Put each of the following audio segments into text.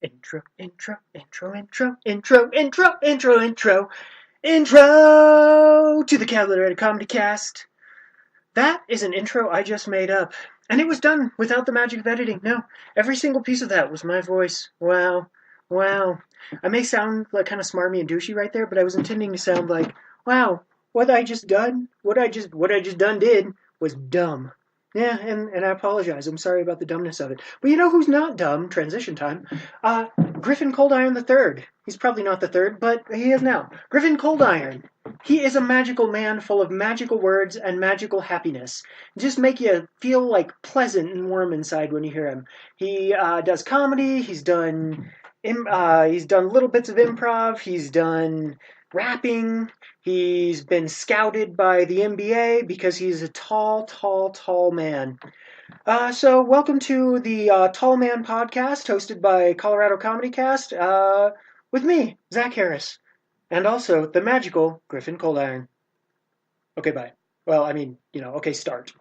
Intro, intro, intro, intro, intro, intro, intro, intro, intro to the Cavalier Comedy Cast. That is an intro I just made up, and it was done without the magic of editing. No, every single piece of that was my voice. Wow, wow. I may sound like kind of smarmy and douchey right there, but I was intending to sound like, wow, what I just done did was dumb. Yeah, and I apologize. I'm sorry about the dumbness of it. But you know who's not dumb? Transition time. Griff and Coldiron the third. He's probably not the third, but he is now. Griff and Coldiron. He is a magical man full of magical words and magical happiness. Just make you feel like pleasant and warm inside when you hear him. He does comedy. He's done little bits of improv. He's done rapping. He's been scouted by the NBA because he's a tall, tall, tall man. So welcome to the Tall Man Podcast, hosted by Colorado Comedy Cast, with me, Zach Harris, and also the magical Griff and Coldiron. Okay, bye. Well, I mean, okay, start.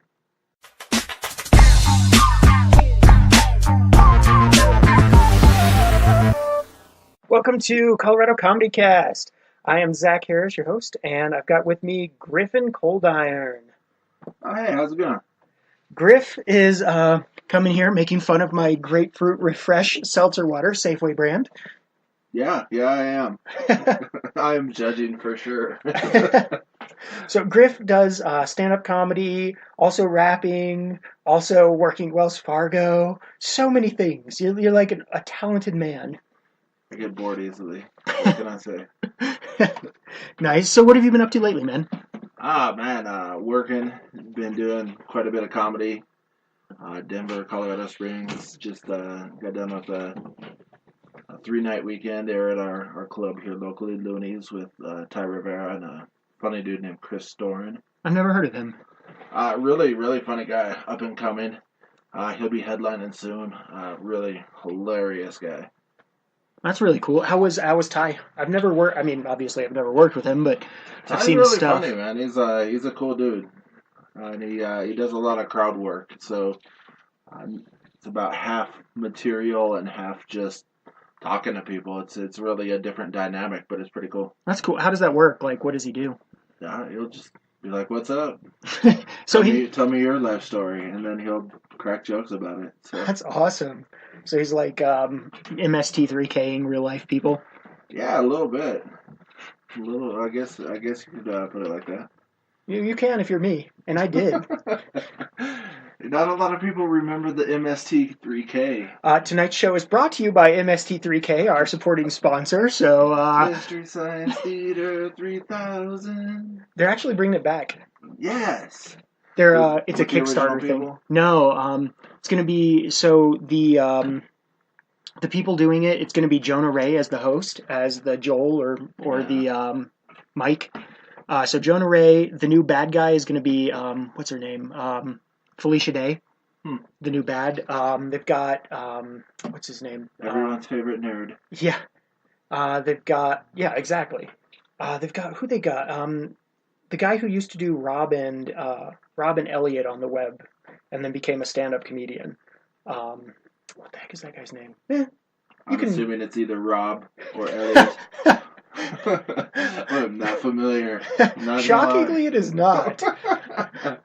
Welcome to Colorado Comedy Cast. I am Zach Harris, your host, and I've got with me Griff and Coldiron. Oh, hey, how's it going? Griff is coming here making fun of my grapefruit refresh seltzer water, Safeway brand. Yeah, I am. I am judging for sure. So Griff does stand-up comedy, also rapping, also working at Wells Fargo. So many things. You're like a talented man. I get bored easily. What can I say? Nice. So what have you been up to lately, man? Working. Been doing quite a bit of comedy. Denver, Colorado Springs. Just got done with a 3-night weekend there at our club here locally, Looney's, with Ty Rivera and a funny dude named Chris Doran. I've never heard of him. Really, really funny guy, up and coming. He'll be headlining soon. Really hilarious guy. That's really cool. How was Ty? I've never worked. I mean, obviously, I've never worked with him, but I've seen his stuff. He's really funny, man. He's a cool dude, and he does a lot of crowd work. So it's about half material and half just talking to people. It's really a different dynamic, but it's pretty cool. That's cool. How does that work? Like, what does he do? He'll just be like, "What's up?" So tell me your life story, and then he'll crack jokes about it. So. That's awesome. So he's like MST3King real life people. Yeah, a little bit. A little. I guess you could put it like that. You can if you're me, and I did. Not a lot of people remember the MST3K. Tonight's show is brought to you by MST3K, our supporting sponsor. So Mystery Science Theater 3000. They're actually bringing it back. Yes. It's a Kickstarter thing. No, it's going to be the people doing it. It's going to be Jonah Ray as the host, as the Joel or the Mike. So Jonah Ray, the new bad guy, is going to be what's her name? Felicia Day, the new bad. They've got what's his name? Everyone's favorite nerd. Yeah. They've got exactly. They've got who they got. The guy who used to do Robin Elliott on the web, and then became a stand-up comedian. What the heck is that guy's name? I'm assuming it's either Rob or Elliott. I'm not familiar. Shockingly, it is not.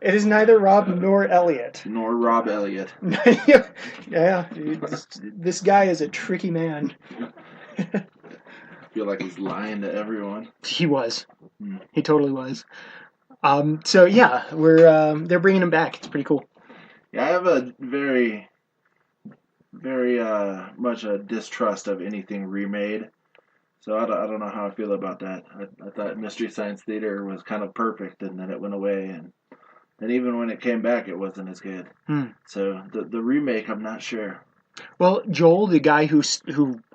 It is neither Rob nor Elliott. Nor Rob Elliott. Yeah, this guy is a tricky man. I feel like he's lying to everyone. He was. He totally was. So yeah, they're bringing him back. It's pretty cool. Yeah, I have a very, very much a distrust of anything remade. So I don't know how I feel about that. I thought Mystery Science Theater was kind of perfect, and then it went away, and even when it came back, it wasn't as good. So the remake, I'm not sure. Well, Joel, the guy who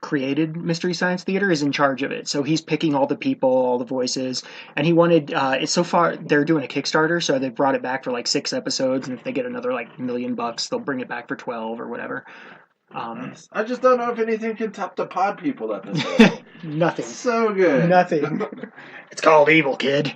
created Mystery Science Theater, is in charge of it. So he's picking all the people, all the voices, and he wanted. So far, they're doing a Kickstarter, so they brought it back for like 6 episodes, and if they get another like $1 million, they'll bring it back for 12 or whatever. Nice. I just don't know if anything can top the Pod People episode. Nothing. So good. Nothing. It's called Evil, kid.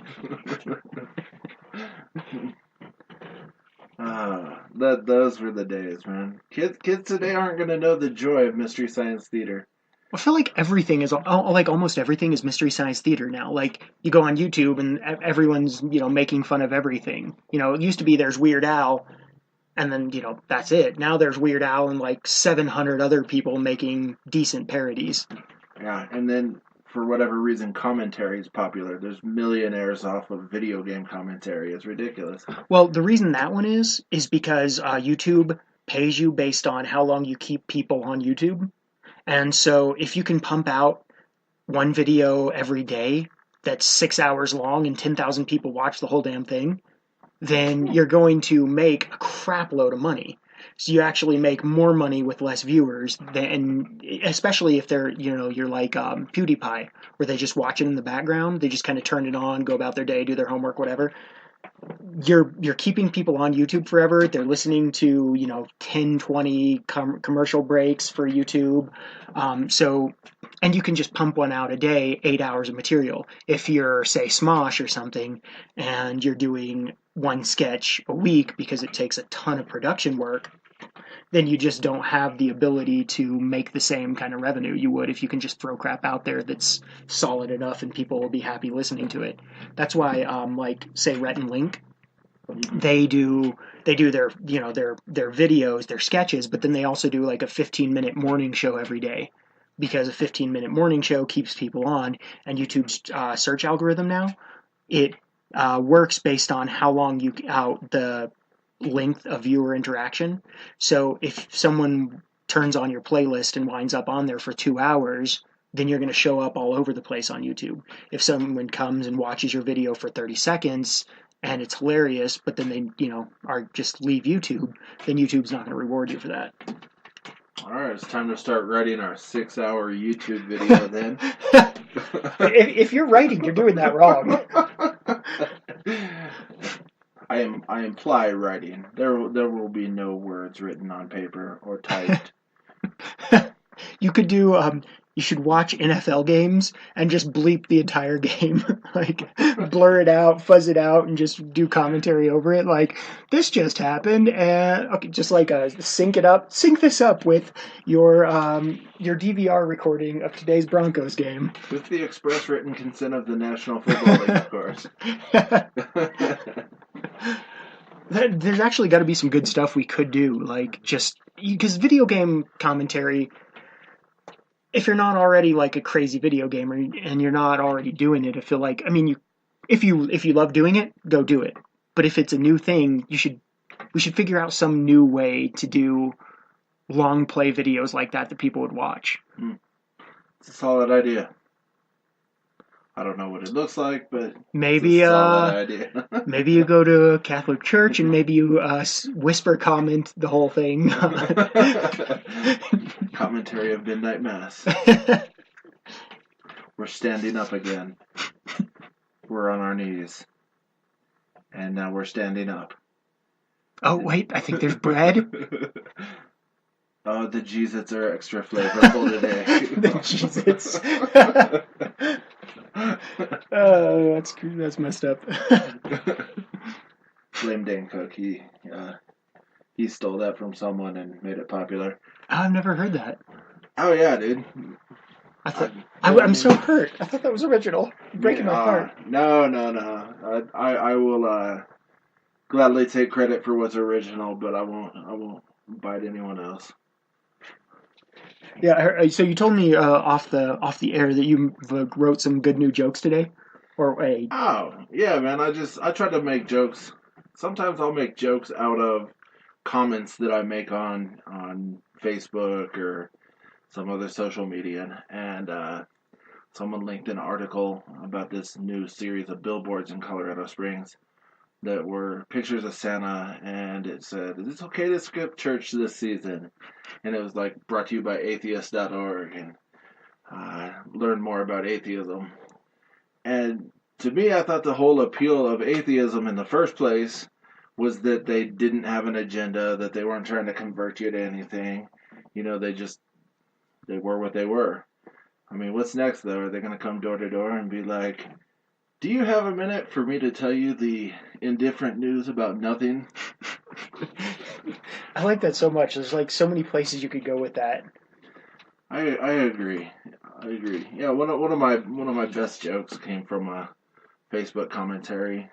Those were the days, man. Kids today aren't going to know the joy of Mystery Science Theater. I feel like everything is like almost everything is Mystery Science Theater now. Like you go on YouTube and everyone's making fun of everything. It used to be there's Weird Al, and then that's it. Now there's Weird Al and like 700 other people making decent parodies. Yeah, and then for whatever reason, commentary is popular. There's millionaires off of video game commentary. It's ridiculous. Well, the reason that one is because YouTube pays you based on how long you keep people on YouTube. And so if you can pump out one video every day that's 6 hours long and 10,000 people watch the whole damn thing, then you're going to make a crap load of money. So you actually make more money with less viewers than, especially if you're like PewDiePie, where they just watch it in the background. They just kind of turn it on, go about their day, do their homework, whatever. You're keeping people on YouTube forever. They're listening to 10, 20 commercial breaks for YouTube. And you can just pump one out a day, 8 hours of material. If you're, say, Smosh or something, and you're doing one sketch a week because it takes a ton of production work, then you just don't have the ability to make the same kind of revenue you would if you can just throw crap out there that's solid enough and people will be happy listening to it. That's why, like, say, Rhett and Link, they do their their videos, their sketches, but then they also do like a 15-minute morning show every day, because a 15-minute morning show keeps people on, and YouTube's search algorithm now, it works based on how the length of viewer interaction. So if someone turns on your playlist and winds up on there for 2 hours, then you're going to show up all over the place on YouTube. If someone comes and watches your video for 30 seconds and it's hilarious, but then they, are just leave YouTube, then YouTube's not going to reward you for that. All right, it's time to start writing our 6-hour YouTube video then. If you're writing, you're doing that wrong. I imply writing. There will be no words written on paper or typed. You could do. You should watch NFL games and just bleep the entire game, like blur it out, fuzz it out, and just do commentary over it. Like, this just happened, and okay, just like sync this up with your DVR recording of today's Broncos game. With the express written consent of the National Football League, of course. There's actually got to be some good stuff we could do, like just because video game commentary, if you're not already like a crazy video gamer and you're not already doing it, I feel like, if you love doing it, go do it. But if it's a new thing, we should figure out some new way to do long play videos like that people would watch. It's a solid idea. I don't know what it looks like, but maybe it's a solid idea. Maybe you go to a Catholic church and maybe you whisper comment the whole thing. Commentary of Midnight Mass. We're standing up again. We're on our knees. And now we're standing up. Oh, wait, I think there's bread. Oh, the Cheez-Its are extra flavorful today. The Cheez-Its. Oh, that's messed up. Blame Dan Cook. He stole that from someone and made it popular. I've never heard that. Oh yeah, dude. I'm so hurt. I thought that was original. You're breaking my heart. No. I will gladly take credit for what's original, but I won't bite anyone else. Yeah. So you told me off the air that you wrote some good new jokes today, or wait. Oh yeah, man. I try to make jokes. Sometimes I'll make jokes out of comments that I make on Facebook or some other social media, and someone linked an article about this new series of billboards in Colorado Springs that were pictures of Santa, and it said, "Is it okay to skip church this season?" And it was like brought to you by atheist.org, and learn more about atheism. And to me, I thought the whole appeal of atheism in the first place was that they didn't have an agenda, that they weren't trying to convert you to anything. They were what they were. I mean, what's next, though? Are they going to come door to door and be like, "Do you have a minute for me to tell you the indifferent news about nothing?" I like that so much. There's like so many places you could go with that. I agree. I agree. Yeah, one of my best jokes came from a Facebook commentary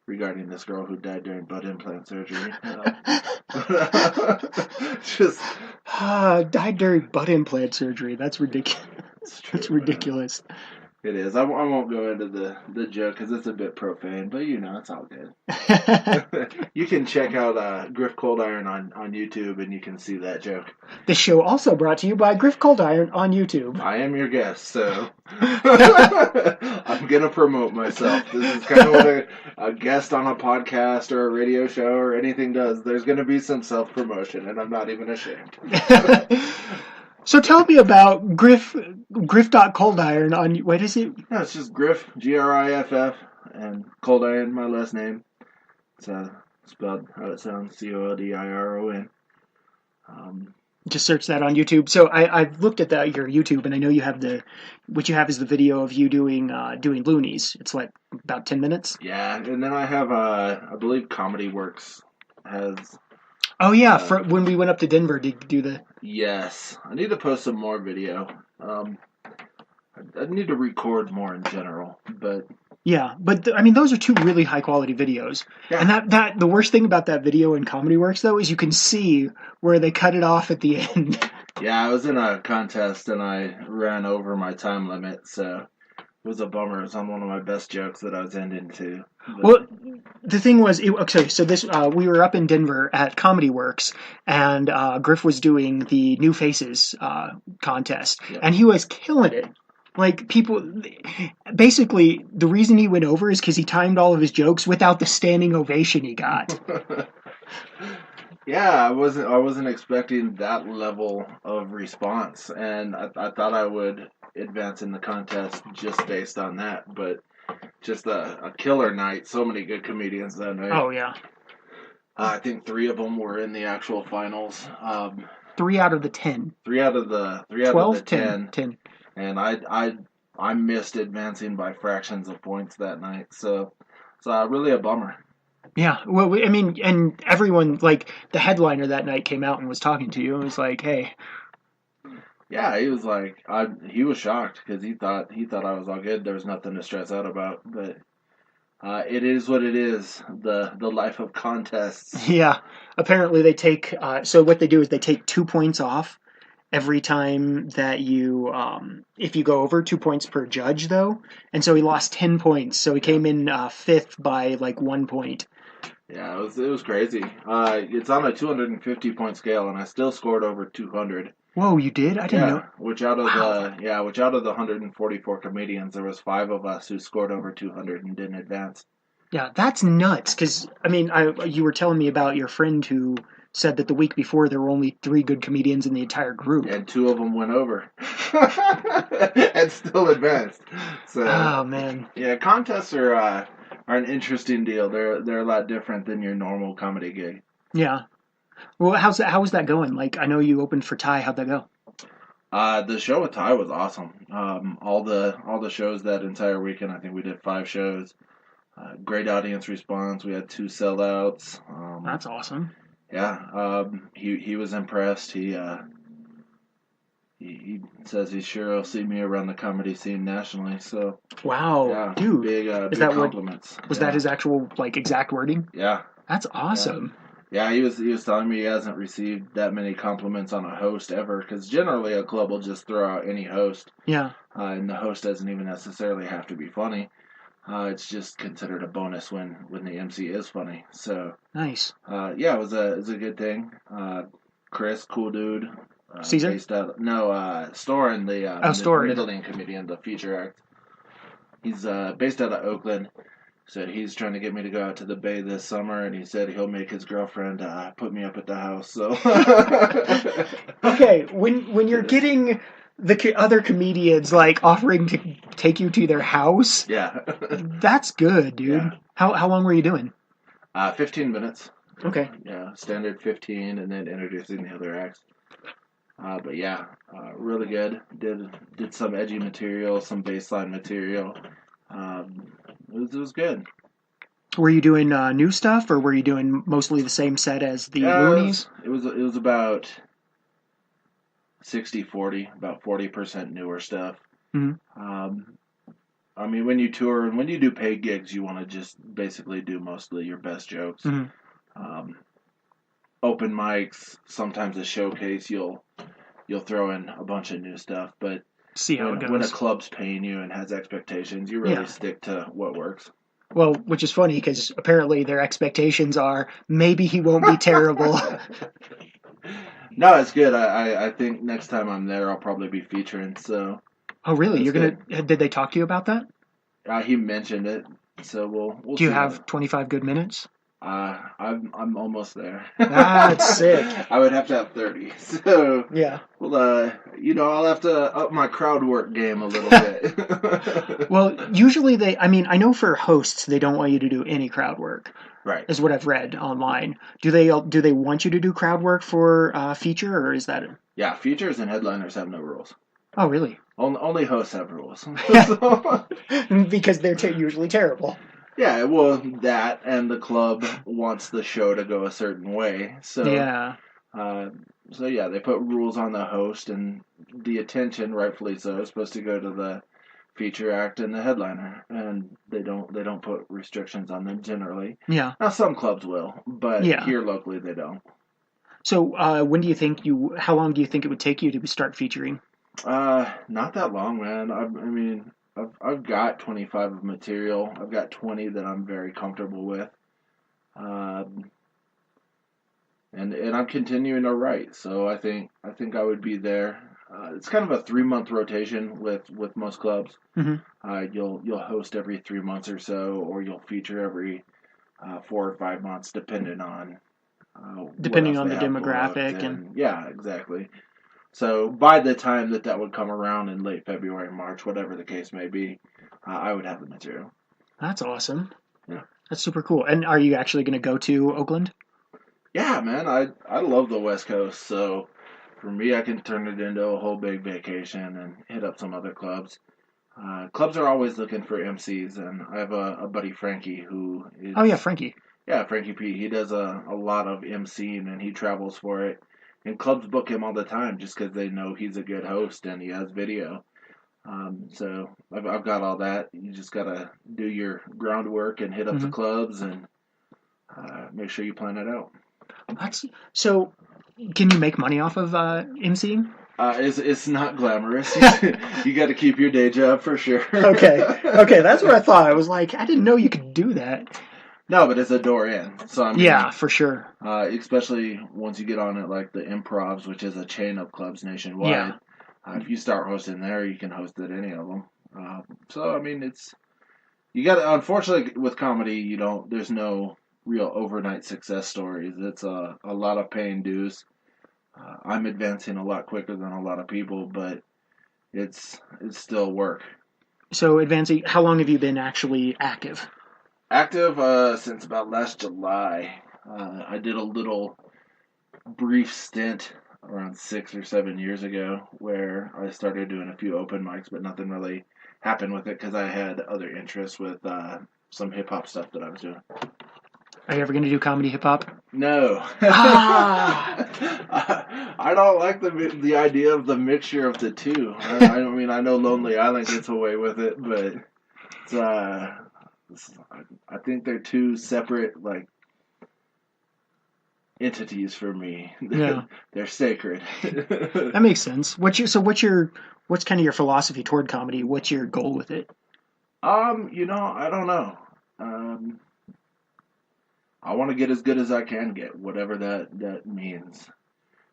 regarding this girl who died during butt implant surgery. Just Died during butt implant surgery. That's ridiculous. it's true. That's ridiculous. It is. I won't go into the joke because it's a bit profane, but it's all good. You can check out Griff Coldiron on YouTube, and you can see that joke. This show also brought to you by Griff Coldiron on YouTube. I am your guest, so I'm gonna promote myself. This is kind of what a guest on a podcast or a radio show or anything does. There's gonna be some self-promotion, and I'm not even ashamed. So tell me about Griff.Coldiron on, what is it? No, it's just Griff, Griff, and Coldiron, my last name. It's spelled how it sounds, Coldiron. Just search that on YouTube. So I've looked at your YouTube, and I know you have what you have is the video of you doing loonies. It's like about 10 minutes. Yeah, and then I have, I believe Comedy Works has... Oh yeah, when we went up to Denver to do the... Yes, I need to post some more video. I need to record more in general, but... Yeah, but I mean, those are two really high quality videos. Yeah. And that the worst thing about that video in Comedy Works, though, is you can see where they cut it off at the end. Yeah, I was in a contest and I ran over my time limit, so it was a bummer. It was on one of my best jokes that I was ending to. But... Well, the thing was, okay, so we were up in Denver at Comedy Works, and Griff was doing the New Faces contest, and he was killing it. Like, people, basically, the reason he went over is because he timed all of his jokes without the standing ovation he got. Yeah, I wasn't expecting that level of response, and I thought I would advance in the contest just based on that, but just a killer night. So many good comedians that night. Oh, yeah. I think 3 of them were in the actual finals. 3 out of the 10. 3 out of the 12, 10. 10. And I missed advancing by fractions of points that night, so really a bummer. Yeah, well, I mean, and everyone, like, the headliner that night came out and was talking to you and was like, hey. Yeah, he was like, he was shocked because he thought I was all good. There was nothing to stress out about, but it is what it is, the life of contests. Yeah, apparently they take, so what they do is they take 2 points off every time that you, if you go over 2 points per judge, though. And so he lost 10 points. So he came in 5th by like 1 point. Yeah, it was crazy. It's on a 250 point scale, and I still scored over 200. Whoa, you did? I didn't know. Which out of the 144 comedians, there was 5 of us who scored over 200 and didn't advance. Yeah, that's nuts. Because I mean, you were telling me about your friend who said that the week before there were only 3 good comedians in the entire group. And 2 of them went over. And still advanced. So, oh, man. Yeah, contests are an interesting deal. They're a lot different than your normal comedy gig. Yeah. Well, how was that going? Like, I know you opened for Ty. How'd that go? The show with Ty was awesome. All the shows that entire weekend, I think we did 5 shows. Great audience response. We had 2 sellouts. That's awesome. Yeah, he was impressed. He says he sure will see me around the comedy scene nationally. So wow, yeah, dude, big is that compliments. Was that his actual exact wording? Yeah, that's awesome. Yeah, he was telling me he hasn't received that many compliments on a host ever, because generally a club will just throw out any host. Yeah, and the host doesn't even necessarily have to be funny. It's just considered a bonus when the MC is funny. So nice. Yeah, it was a good thing. Chris, cool dude. Caesar? Storin, the middling comedian, the feature act. He's based out of Oakland, so he's trying to get me to go out to the Bay this summer, and he said he'll make his girlfriend put me up at the house. So okay, when you're getting the other comedians offering to take you to their house, yeah, that's good, dude. Yeah. How long were you doing? 15 minutes. Okay. Yeah, standard 15, and then introducing the other acts. But yeah, really good. Did some edgy material, some baseline material. It was good. Were you doing new stuff, or were you doing mostly the same set as the Loonies? It was about 60-40, about 40% newer stuff. Mm-hmm. I mean, when you tour and when you do paid gigs, you want to just basically do mostly your best jokes. Mm-hmm. Um, Open mics, sometimes a showcase, you'll throw in a bunch of new stuff. But See how it when a goes. club's paying you and has expectations, you really stick to what works. Well, which is funny because apparently their expectations are maybe he won't be terrible. No, it's good. I think next time I'm there, I'll probably be featuring. So. Oh, really? That's You're gonna? Did they talk to you about that? He mentioned it, so we'll Do you see. have 25 good minutes? I'm almost there. That's sick. I would have to have 30. So Yeah. well, I'll have to up my crowd work game a little bit. Well, usually I know for hosts they don't want you to do any crowd work. Right. Is what I've read online. Do they want you to do crowd work for feature, or is that? Yeah, features and headliners have no rules. Oh, really? Only hosts have rules. Because they're usually terrible. Yeah, well, that and the club wants the show to go a certain way. So yeah. So yeah, they put rules on the host, and the attention, rightfully so, is supposed to go to the feature act and the headliner, and they don't put restrictions on them generally. Yeah. Now some clubs will, but here locally they don't. So when do you think how long do you think it would take you to start featuring? Not that long, man. I mean, I've got 25 of material. I've got 20 that I'm very comfortable with. And I'm continuing to write, so I think I would be there. It's kind of a 3-month rotation with most clubs. Mm-hmm. You'll host every 3 months or so, or you'll feature every 4 or 5 months, depending on the demographic and yeah, exactly. So by the time that would come around in late February, March, whatever the case may be, I would have the material. That's awesome. Yeah, that's super cool. And are you actually going to go to Oakland? Yeah, man, I love the West Coast, so for me, I can turn it into a whole big vacation and hit up some other clubs. Clubs are always looking for MCs, and I have a buddy, Frankie, who is... Oh, yeah, Frankie. Yeah, Frankie P. He does a lot of MCing, and he travels for it. And clubs book him all the time just because they know he's a good host and he has video. So I've got all that. You just got to do your groundwork and hit up the clubs and make sure you plan it out. So, can you make money off of MCing? It's not glamorous. You got to keep your day job for sure. Okay, that's what I thought. I was like, I didn't know you could do that. No, but it's a door in. So I mean, yeah, for sure. Especially once you get on it, like the Improvs, which is a chain of clubs nationwide. Yeah. If you start hosting there, you can host at any of them. So I mean, you got to. Unfortunately, with comedy, there's no real overnight success stories. It's a lot of paying dues. I'm advancing a lot quicker than a lot of people, but it's still work. So advancing, how long have you been actually active? Active since about last July. I did a little brief stint around 6 or 7 years ago where I started doing a few open mics, but nothing really happened with it because I had other interests with some hip-hop stuff that I was doing. Are you ever going to do comedy hip-hop? No. I don't like the idea of the mixture of the two. I mean, I know Lonely Island gets away with it, but I think they're two separate, like, entities for me. Yeah. They're sacred. That makes sense. What's kind of your philosophy toward comedy? What's your goal with it? I don't know. I want to get as good as I can get, whatever that means.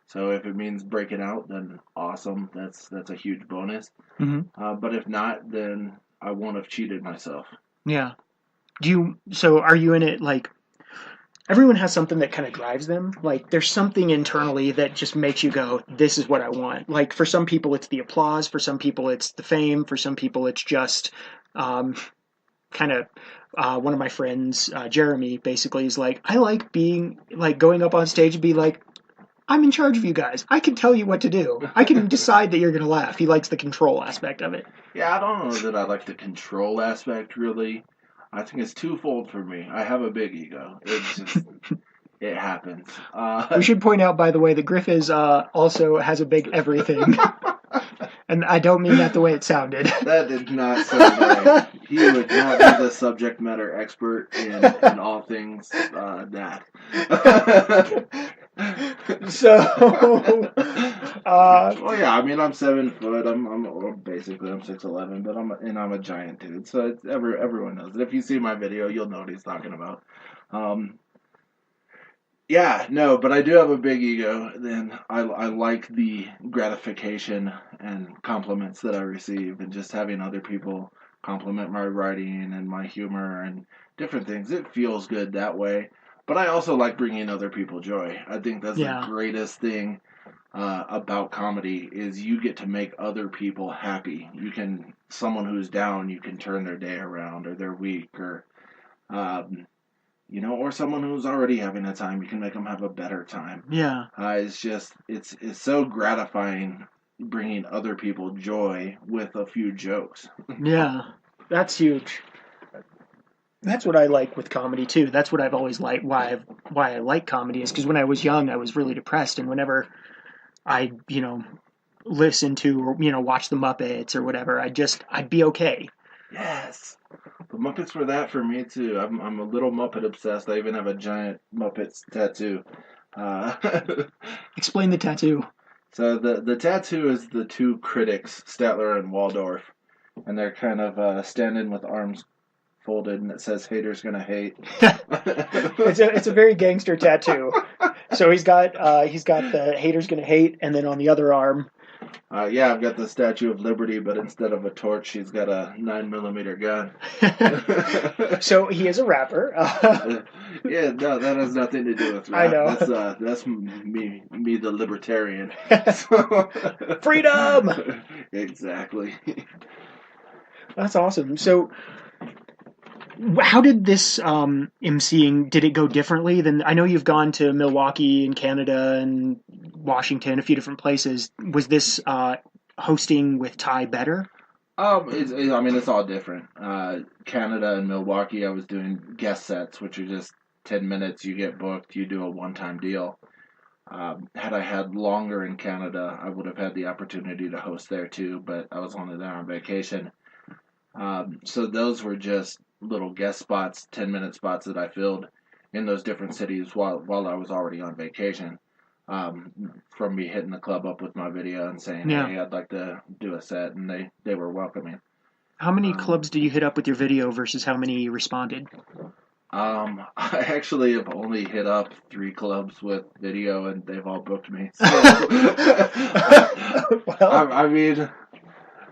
So if it means breaking out, then awesome. That's a huge bonus. Mm-hmm. But if not, then I won't have cheated myself. Yeah. So are you in it, like, everyone has something that kind of drives them. Like, there's something internally that just makes you go, this is what I want. Like, for some people, it's the applause. For some people, it's the fame. For some people, it's just kind of... one of my friends, Jeremy, basically is like, I like being, like, going up on stage and be like, I'm in charge of you guys. I can tell you what to do. I can decide that you're going to laugh. He likes the control aspect of it. Yeah, I don't know that I like the control aspect, really. I think it's twofold for me. I have a big ego. It's just, it happens. We should point out, by the way, that Griff is also has a big everything. And I don't mean that the way it sounded. That did not sound right. He would not be the subject matter expert in all things that. So, well, yeah, I mean, I'm 7 foot. I'm basically I'm 6'11", but I'm a giant dude. So everyone knows it. If you see my video, you'll know what he's talking about. Yeah, no, but I do have a big ego. Then I like the gratification and compliments that I receive, and just having other people compliment my writing and my humor and different things. It feels good that way. But I also like bringing other people joy. I think that's the greatest thing about comedy is you get to make other people happy. Someone who's down, you can turn their day around or their week or. Or someone who's already having a time, you can make them have a better time. Yeah. It's so gratifying bringing other people joy with a few jokes. Yeah, that's huge. That's what I like with comedy too. That's what I've always liked. Why I like comedy is because when I was young, I was really depressed, and whenever I listen to or watch the Muppets or whatever, I'd be okay. Yes. The Muppets were that for me too. I'm a little Muppet obsessed. I even have a giant Muppets tattoo. Explain the tattoo. So the tattoo is the two critics, Statler and Waldorf, and they're kind of standing with arms folded, and it says "Haters gonna hate." It's a very gangster tattoo. So he's got the "Haters gonna hate," and then on the other arm. I've got the Statue of Liberty, but instead of a torch, she's got a 9mm gun. So he is a rapper. Yeah, no, that has nothing to do with rap. I know. That's me, the libertarian. Freedom! Exactly. That's awesome. So, how did this emceeing, did it go differently than, I know you've gone to Milwaukee and Canada and Washington, a few different places. Was this hosting with Ty better? It's all different. Canada and Milwaukee, I was doing guest sets, which are just 10 minutes, you get booked, you do a one-time deal. Had I had longer in Canada, I would have had the opportunity to host there too, but I was only there on vacation. So those were just little guest spots, 10-minute spots that I filled in those different cities while I was already on vacation. From me hitting the club up with my video and saying, hey, I'd like to do a set, and they were welcoming. How many clubs did you hit up with your video versus how many responded? I actually have only hit up 3 clubs with video, and they've all booked me. So,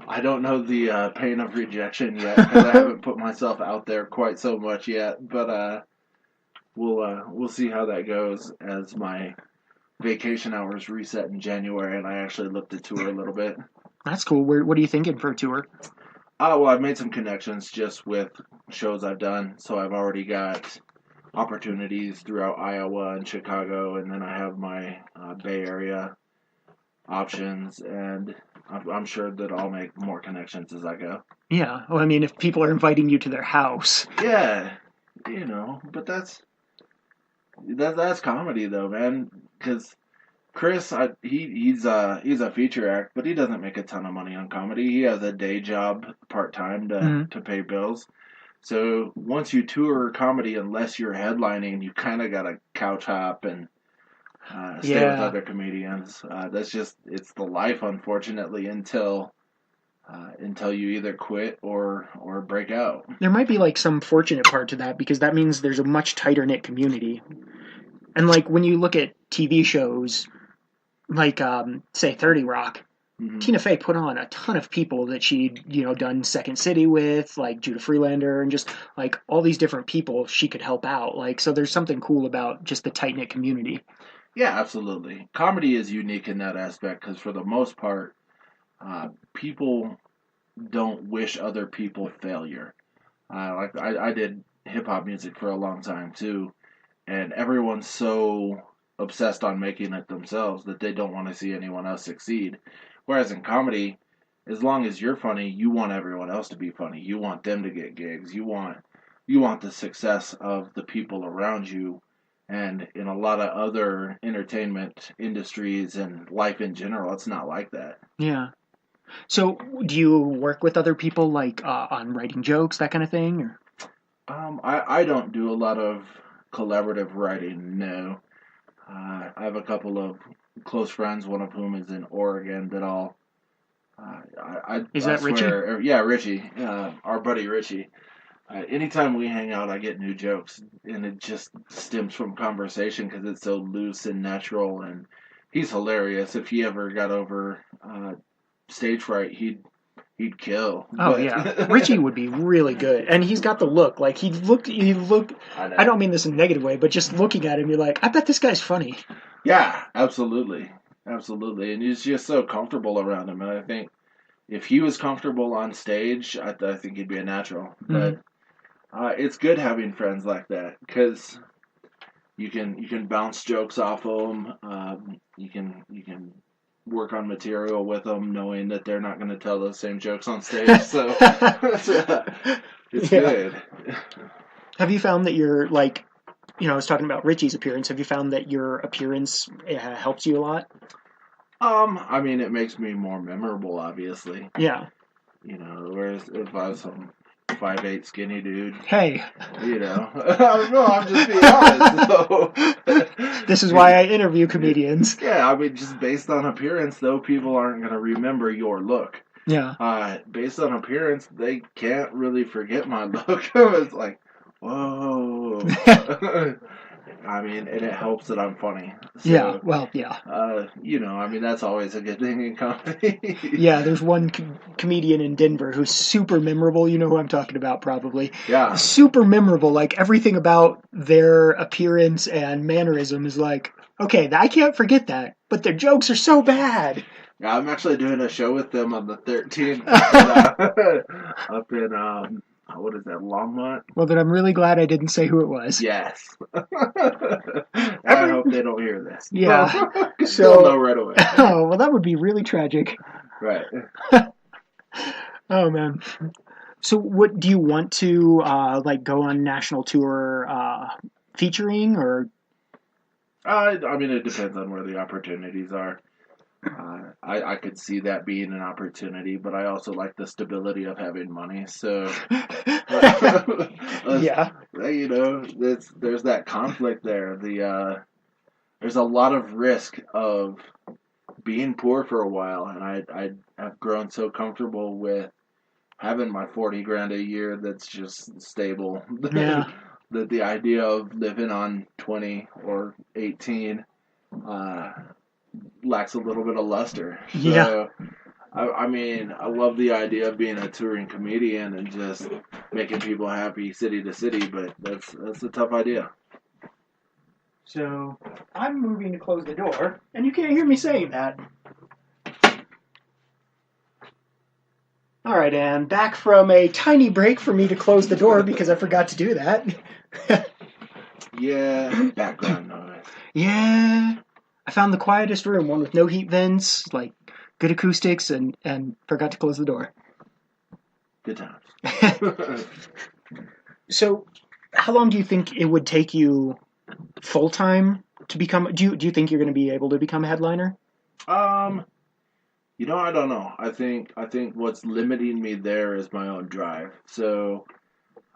I don't know the pain of rejection yet because I haven't put myself out there quite so much yet. But we'll see how that goes as my vacation hours reset in January, and I actually look to tour a little bit. That's cool. What are you thinking for a tour? Well, I've made some connections just with shows I've done, so I've already got opportunities throughout Iowa and Chicago, and then I have my Bay Area options, and I'm sure that I'll make more connections as I go. Yeah, well, I mean, if people are inviting you to their house. Yeah, but that's comedy though, man, because Chris, he's a feature act, but he doesn't make a ton of money on comedy. He has a day job part-time to pay bills. So once you tour comedy, unless you're headlining, you kind of got to couch hop and stay with other comedians. It's the life, unfortunately, until you either quit or break out. There might be like some fortunate part to that because that means there's a much tighter knit community. And like when you look at TV shows like say 30 Rock, Tina Fey put on a ton of people that she'd done Second City with, like Judah Freelander, and just like all these different people she could help out. Like, so there's something cool about just the tight knit community. Yeah, absolutely. Comedy is unique in that aspect because for the most part, people don't wish other people failure. Like I did hip hop music for a long time too, and everyone's so obsessed on making it themselves that they don't want to see anyone else succeed. Whereas in comedy, as long as you're funny, you want everyone else to be funny. You want them to get gigs. You want the success of the people around you, And in a lot of other entertainment industries and life in general, it's not like that. Yeah. So, do you work with other people, like on writing jokes, that kind of thing? Or? I don't do a lot of collaborative writing, no. I have a couple of close friends, one of whom is in Oregon, that I'll. Is I that Richie? swear, yeah, Richie, our buddy Richie. Anytime we hang out, I get new jokes, and it just stems from conversation because it's so loose and natural, and he's hilarious. If he ever got over stage fright, he'd kill. Oh yeah, Richie would be really good, and he's got the look. Like he looked. I don't mean this in a negative way, but just looking at him, you're like, I bet this guy's funny. Yeah, absolutely, and he's just so comfortable around him, and I think if he was comfortable on stage, I think he'd be a natural. But it's good having friends like that because you can bounce jokes off of them. You can work on material with them, knowing that they're not going to tell those same jokes on stage. So it's good. Have you found that you're like, I was talking about Richie's appearance. Have you found that your appearance helps you a lot? I mean, it makes me more memorable, obviously. Yeah. Whereas if I was some 5'8" skinny dude. Hey. No, I'm just being honest. So. This is why I interview comedians. Yeah, I mean, just based on appearance, though, people aren't going to remember your look. Yeah. Based on appearance, they can't really forget my look. It's like, whoa. I mean, and it helps that I'm funny. So, yeah, well, yeah. I mean, that's always a good thing in comedy. Yeah, there's one comedian in Denver who's super memorable. You know who I'm talking about, probably. Yeah. Super memorable. Like, everything about their appearance and mannerism is like, okay, I can't forget that, but their jokes are so bad. Yeah, I'm actually doing a show with them on the 13th up in, what is that, Longmont? Well, then I'm really glad I didn't say who it was. Yes. I hope they don't hear this. Yeah. So they'll know right away. Oh, well, that would be really tragic. Right. Oh, man. So what do you want to, go on national tour featuring, or? I mean, it depends on where the opportunities are. I could see that being an opportunity, but I also like the stability of having money. So, yeah, there's that conflict there. There's a lot of risk of being poor for a while, and I have grown so comfortable with having my 40 grand a year that's just stable. Yeah. That the idea of living on 20 or 18 lacks a little bit of luster. Yeah. So, I mean, I love the idea of being a touring comedian and just making people happy city to city, but that's a tough idea. So, I'm moving to close the door, and you can't hear me saying that. All right, and back from a tiny break for me to close the door because I forgot to do that. Yeah, background noise. Yeah. I found the quietest room, one with no heat vents, like good acoustics, and forgot to close the door. Good times. So, how long do you think it would take you full time to become? Do you think you're going to be able to become a headliner? I don't know. I think what's limiting me there is my own drive. So,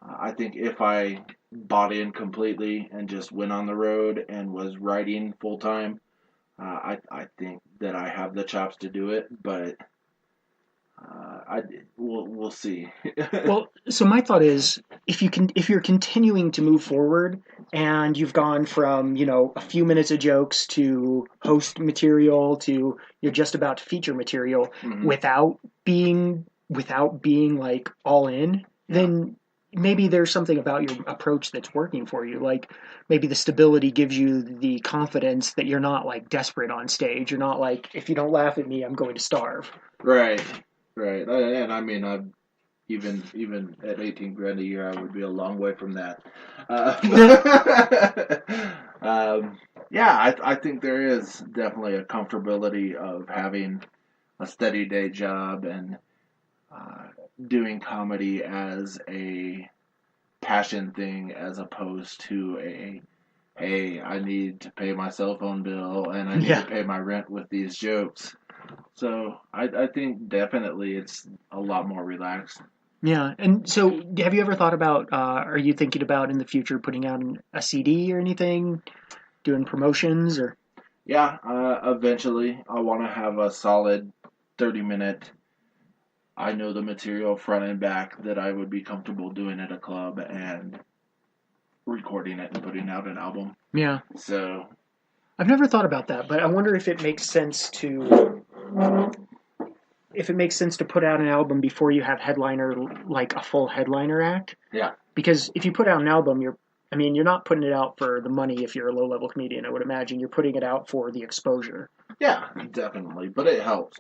I think if I bought in completely and just went on the road and was writing full time, I think that I have the chops to do it, but we'll see. Well, so my thought is, if you're continuing to move forward, and you've gone from a few minutes of jokes to host material to you're just about to feature material without being like all in, then maybe there's something about your approach that's working for you. Like maybe the stability gives you the confidence that you're not like desperate on stage. You're not like, if you don't laugh at me, I'm going to starve. Right. And I mean, even at 18 grand a year, I would be a long way from that. Yeah, I think there is definitely a comfortability of having a steady day job and doing comedy as a passion thing as opposed to a hey, I need to pay my cell phone bill and I need to pay my rent with these jokes. So I think definitely it's a lot more relaxed. Yeah, and so have you ever thought about, are you thinking about in the future putting out a CD or anything, doing promotions or? Yeah, eventually I want to have a solid 30-minute, I know the material front and back that I would be comfortable doing at a club and recording it and putting out an album. Yeah. So I've never thought about that, but I wonder if it makes sense to put out an album before you have like a full headliner act. Yeah. Because if you put out an album, you're not putting it out for the money if you're a low-level comedian. I would imagine you're putting it out for the exposure. Yeah, definitely, but it helps.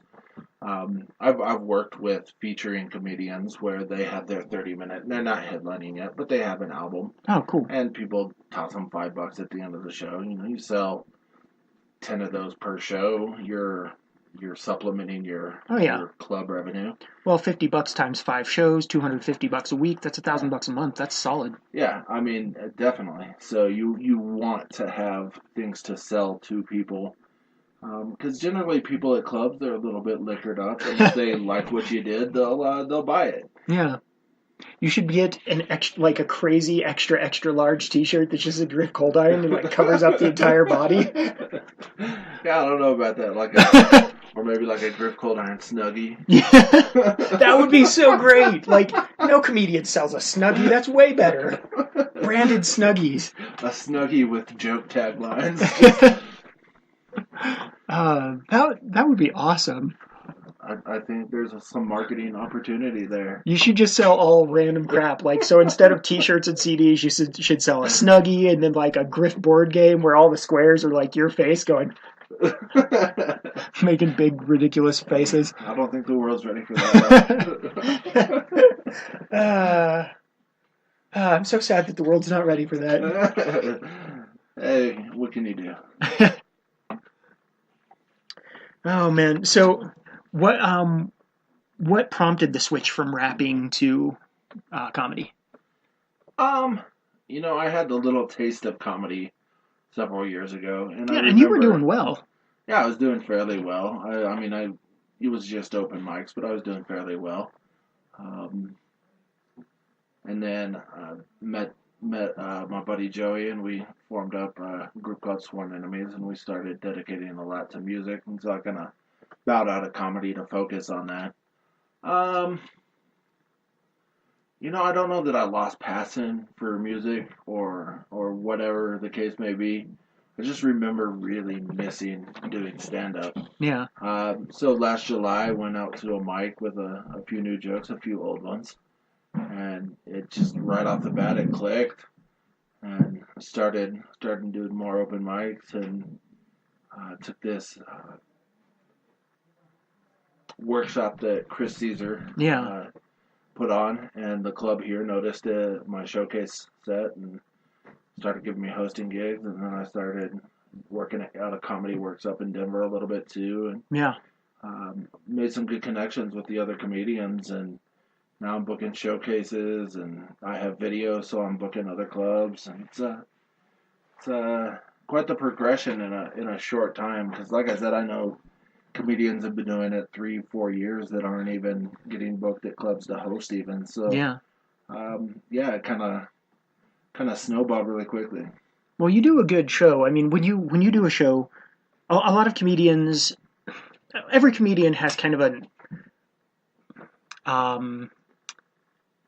I've worked with featuring comedians where they have their 30-minute. They're not headlining yet, but they have an album. Oh, cool! And people toss them $5 at the end of the show. You sell 10 of those per show. You're supplementing your club revenue. Well, $50 times 5 shows, $250 a week. That's $1,000 a month. That's solid. Yeah, I mean, definitely. So you want to have things to sell to people. Because generally people at clubs, they're a little bit liquored up, and if they like what you did, they'll buy it. Yeah. You should get a crazy extra large T-shirt that's just a Griff Coldiron and like covers up the entire body. Yeah, I don't know about that. Or maybe like a Griff Coldiron Snuggie. Yeah, that would be so great. Like, no comedian sells a Snuggie. That's way better. Branded Snuggies. A Snuggie with joke taglines. That would be awesome. I think there's some marketing opportunity there. You should just sell all random crap. Like, so instead of T-shirts and CDs, you should sell a Snuggie and then like a Griff board game where all the squares are like your face going, making big ridiculous faces. I don't think the world's ready for that. I'm so sad that the world's not ready for that. Hey, what can you do? Oh man, so what prompted the switch from rapping to comedy? I had the little taste of comedy several years ago, and and you were doing well. Yeah, I was doing fairly well. It was just open mics, but I was doing fairly well. And then met my buddy Joey, and we formed up a group called Sworn Enemies, and we started dedicating a lot to music, and so I kind of bowed out of comedy to focus on that. I don't know that I lost passion for music or whatever the case may be. I just remember really missing doing stand-up. Yeah. So last July, I went out to a mic with a few new jokes, a few old ones. And it just, right off the bat, it clicked. And I started doing more open mics and took this workshop that Chris Caesar put on. And the club here noticed my showcase set and started giving me hosting gigs. And then I started working out a comedy works up in Denver a little bit too. And made some good connections with the other comedians, and now I'm booking showcases, and I have video, so I'm booking other clubs, and it's quite the progression in a short time. Because, like I said, I know comedians have been doing it 3-4 years that aren't even getting booked at clubs to host even. So it kind of snowballed really quickly. Well, you do a good show. I mean, when you do a show, a lot of comedians, every comedian has kind of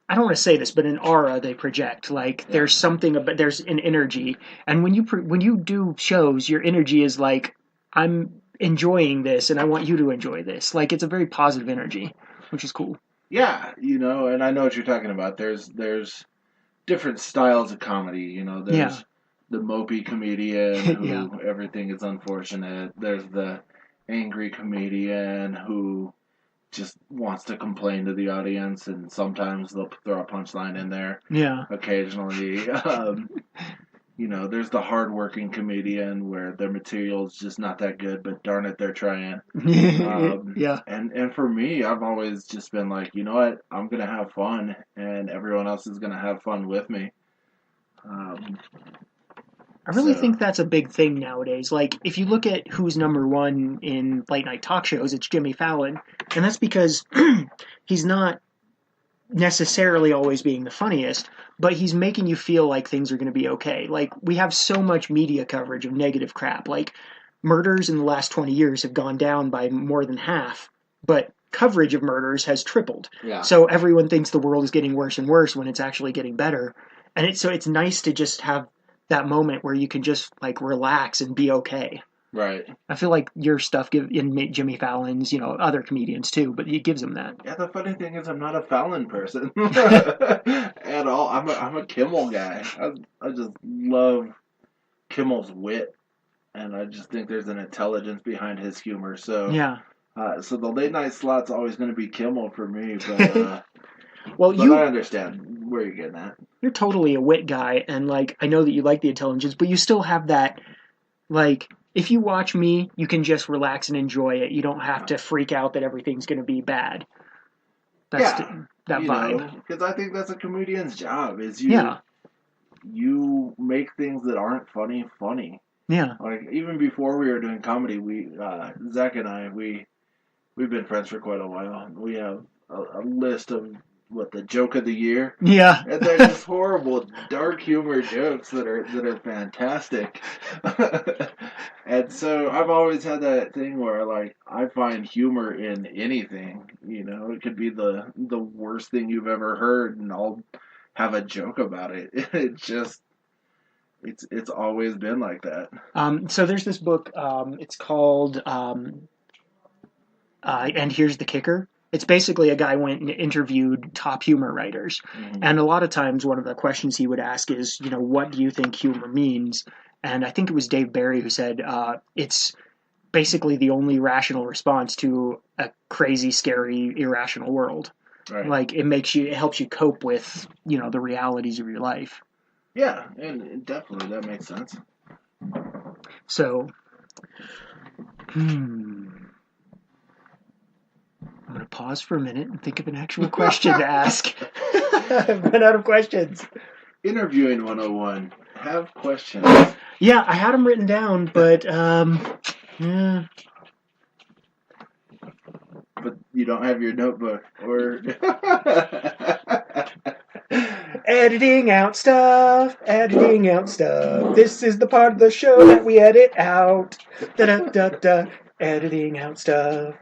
I don't want to say this, but an aura they project. Like there's something about, there's an energy, and when you do shows, your energy is like, I'm enjoying this, and I want you to enjoy this. Like it's a very positive energy, which is cool. Yeah, and I know what you're talking about. There's different styles of comedy. There's the mopey comedian who everything is unfortunate. There's the angry comedian who just wants to complain to the audience, and sometimes they'll throw a punchline in there. Yeah. Occasionally. There's the hardworking comedian where their material is just not that good, but darn it, they're trying. And for me, I've always just been like, you know what? I'm going to have fun, and everyone else is going to have fun with me. I really So, think that's a big thing nowadays. Like, if you look at who's number one in late night talk shows, it's Jimmy Fallon. And that's because he's not necessarily always being the funniest, but he's making you feel like things are going to be okay. Like, we have so much media coverage of negative crap. Like, murders in the last 20 years have gone down by more than half, but coverage of murders has tripled. yeah. So everyone thinks the world is getting worse and worse when it's actually getting better. And it's nice to just have that moment where you can just like relax and be okay. Right. I feel like your stuff in Jimmy Fallon's, other comedians too, but it gives them that. Yeah, the funny thing is I'm not a Fallon person at all. I'm a Kimmel guy. I just love Kimmel's wit, and I just think there's an intelligence behind his humor. So Yeah. So the late night slot's always going to be Kimmel for me, but Well, but I understand where you're getting at. you're totally a wit guy, and like I know that you like the intelligence, but you still have that like if you watch me, you can just relax and enjoy it. You don't have to freak out that everything's going to be bad. That's that vibe. Because I think that's a comedian's job. Is you make things that aren't funny. Yeah. Like even before we were doing comedy, Zach and I we've been friends for quite a while. We have a list of the joke of the year. Yeah. And they're just horrible, dark humor jokes that are fantastic. And so I've always had that thing where like I find humor in anything. It could be the worst thing you've ever heard, and I'll have a joke about it. It's always been like that. So there's this book. It's called And Here's the Kicker. It's basically a guy went and interviewed top humor writers. Mm-hmm. And a lot of times one of the questions he would ask is, what do you think humor means? And I think it was Dave Barry who said it's basically the only rational response to a crazy, scary, irrational world. Right. Like it helps you cope with, the realities of your life. Yeah, and definitely that makes sense. So, I'm going to pause for a minute and think of an actual question to ask. I've run out of questions. Interviewing 101. Have questions. Yeah, I had them written down, but yeah. But you don't have your notebook or editing out stuff. This is the part of the show that we edit out. Da-da-da-da. Editing out stuff.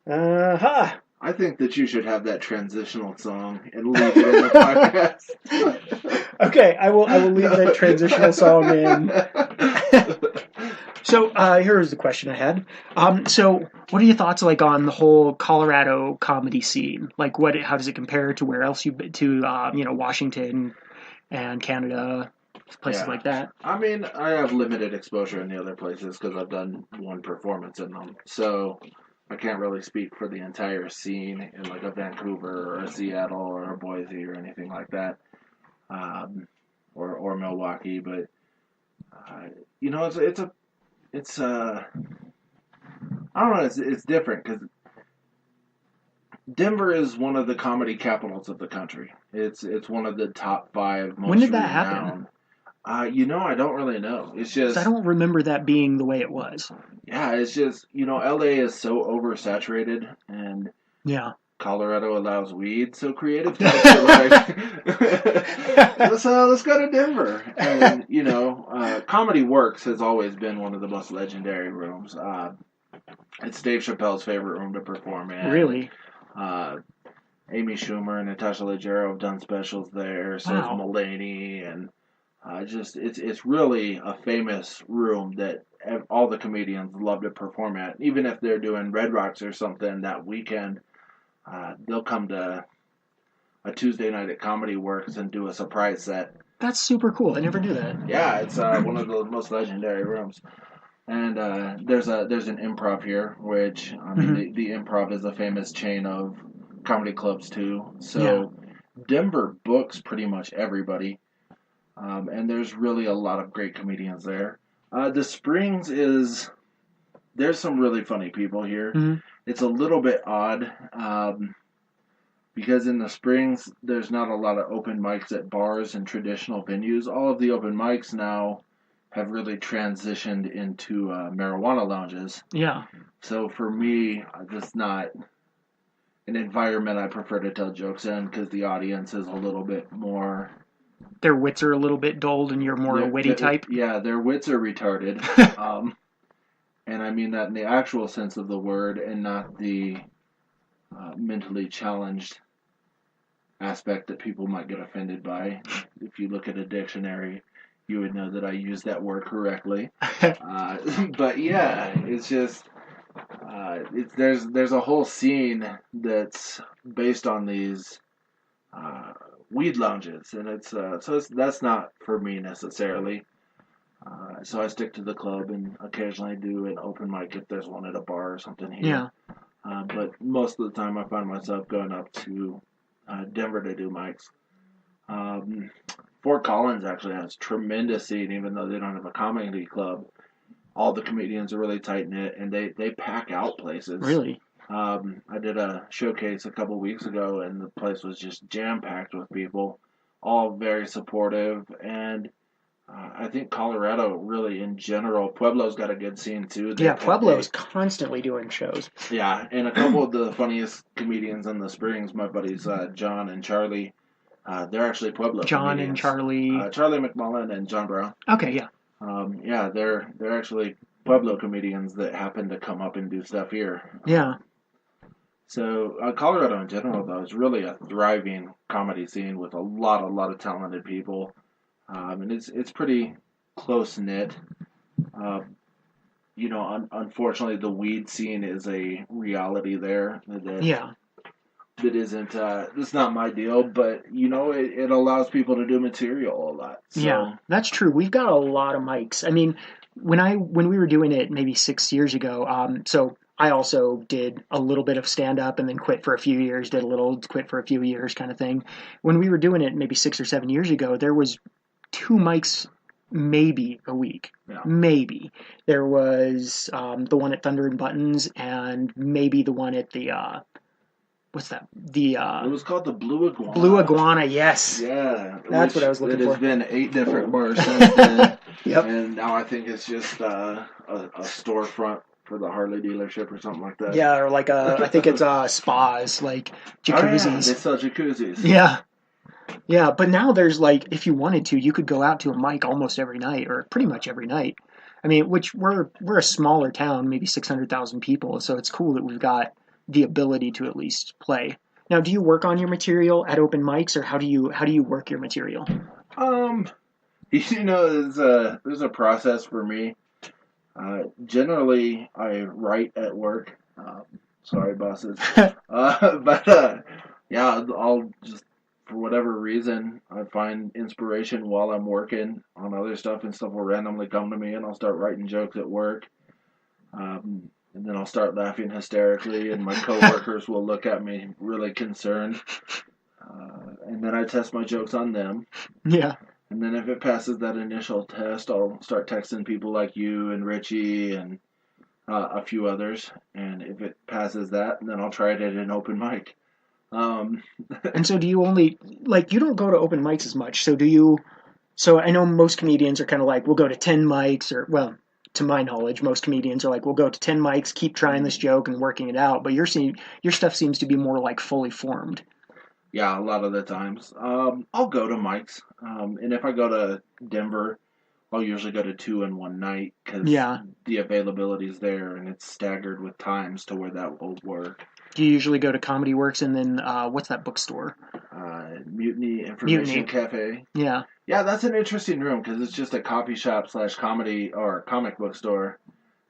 Uh-huh. I think that you should have that transitional song and leave it in the podcast. Okay, I will leave that transitional song in. So here's the question I had. So what are your thoughts like on the whole Colorado comedy scene? Like how does it compare to where else you've been to, Washington and Canada, places like that? I mean, I have limited exposure in the other places because I've done one performance in them. So I can't really speak for the entire scene in like a Vancouver or a Seattle or a Boise or anything like that, or Milwaukee. But it's I don't know. It's different because Denver is one of the comedy capitals of the country. It's one of the top 5 most. When did that happen? I don't really know. It's just I don't remember that being the way it was. Yeah, it's just LA is so oversaturated, and Colorado allows weed, so creative types are like, let's go to Denver. And Comedy Works has always been one of the most legendary rooms. It's Dave Chappelle's favorite room to perform in. Really? Amy Schumer and Natasha Leggero have done specials there. So is Mulaney, and it's really a famous room that all the comedians love to perform at. Even if they're doing Red Rocks or something that weekend, they'll come to a Tuesday night at Comedy Works and do a surprise set. That's super cool. I never knew that. Yeah, it's one of the most legendary rooms. And there's an Improv here, which the Improv is a famous chain of comedy clubs too. So Denver books pretty much everybody. And there's really a lot of great comedians there. The Springs there's some really funny people here. Mm-hmm. It's a little bit odd because in the Springs there's not a lot of open mics at bars and traditional venues. All of the open mics now have really transitioned into marijuana lounges. Yeah. So for me, that's not an environment I prefer to tell jokes in because the audience is a little bit more... Their wits are a little bit dulled and you're more a witty type? Yeah, their wits are retarded. And I mean that in the actual sense of the word and not the mentally challenged aspect that people might get offended by. If you look at a dictionary, you would know that I use that word correctly. But yeah, it's just there's a whole scene that's based on these weed lounges, and that's not for me necessarily. So I stick to the club and occasionally do an open mic if there's one at a bar or something here. Yeah. But most of the time I find myself going up to Denver to do mics. Fort Collins actually has tremendous scene, even though they don't have a comedy club. All the comedians are really tight-knit, and they pack out places. Really? I did a showcase a couple weeks ago, and the place was just jam-packed with people, all very supportive, and I think Colorado really in general, Pueblo's got a good scene too. Pueblo's constantly doing shows. Yeah, and a couple of the funniest comedians in the Springs, my buddies John and Charlie, they're actually Pueblo John comedians. And Charlie. Charlie McMullen and John Brown. Okay, yeah. Yeah, they're actually Pueblo comedians that happen to come up and do stuff here. Yeah. So Colorado in general, though, is really a thriving comedy scene with a lot of talented people. And it's pretty close knit. Unfortunately, the weed scene is a reality there. That isn't. It's not my deal, but it allows people to do material a lot. So. Yeah, that's true. We've got a lot of mics. I mean, when we were doing it maybe 6 years ago. So I also did a little bit of stand up and then quit for a few years. Quit for a few years, kind of thing. When we were doing it maybe 6 or 7 years ago, there was 2 mics maybe a week. Yeah. Maybe. There was the one at Thunder and Buttons and maybe the one at the what's that? It was called the Blue Iguana. Blue Iguana, yes. Yeah. That's what I was looking for. It has been 8 different bars since then. Yep. And now I think it's just a storefront for the Harley dealership or something like that. Yeah, or like I think it's spas, like jacuzzis. Oh, yeah. They sell jacuzzis. Yeah. Yeah, but now there's like, if you wanted to, you could go out to a mic almost every night, or pretty much every night. I mean, which we're a smaller town, maybe 600,000 people, so it's cool that we've got the ability to at least play. Now, do you work on your material at open mics, or how do you work your material? There's a process for me. Generally, I write at work. Sorry, bosses. Yeah, I'll just, for whatever reason, I find inspiration while I'm working on other stuff, and stuff will randomly come to me, and I'll start writing jokes at work. And then I'll start laughing hysterically, and my coworkers will look at me really concerned. And then I test my jokes on them. Yeah. And then if it passes that initial test, I'll start texting people like you and Richie and a few others. And if it passes that, then I'll try it at an open mic. And so do you only, like, you don't go to open mics as much, so do you, so I know most comedians are kind of like, we'll go to 10 mics, or, well, to my knowledge, most comedians are like, we'll go to 10 mics, keep trying this joke and working it out, but your stuff seems to be more like fully formed. Yeah, a lot of the times. I'll go to mics, and if I go to Denver, I'll usually go to 2 in one night, because the availability is there, and it's staggered with times to where that will work. Do you usually go to Comedy Works and then, what's that bookstore? Mutiny Information Cafe. Yeah. Yeah, that's an interesting room because it's just a coffee shop / comedy or comic book store.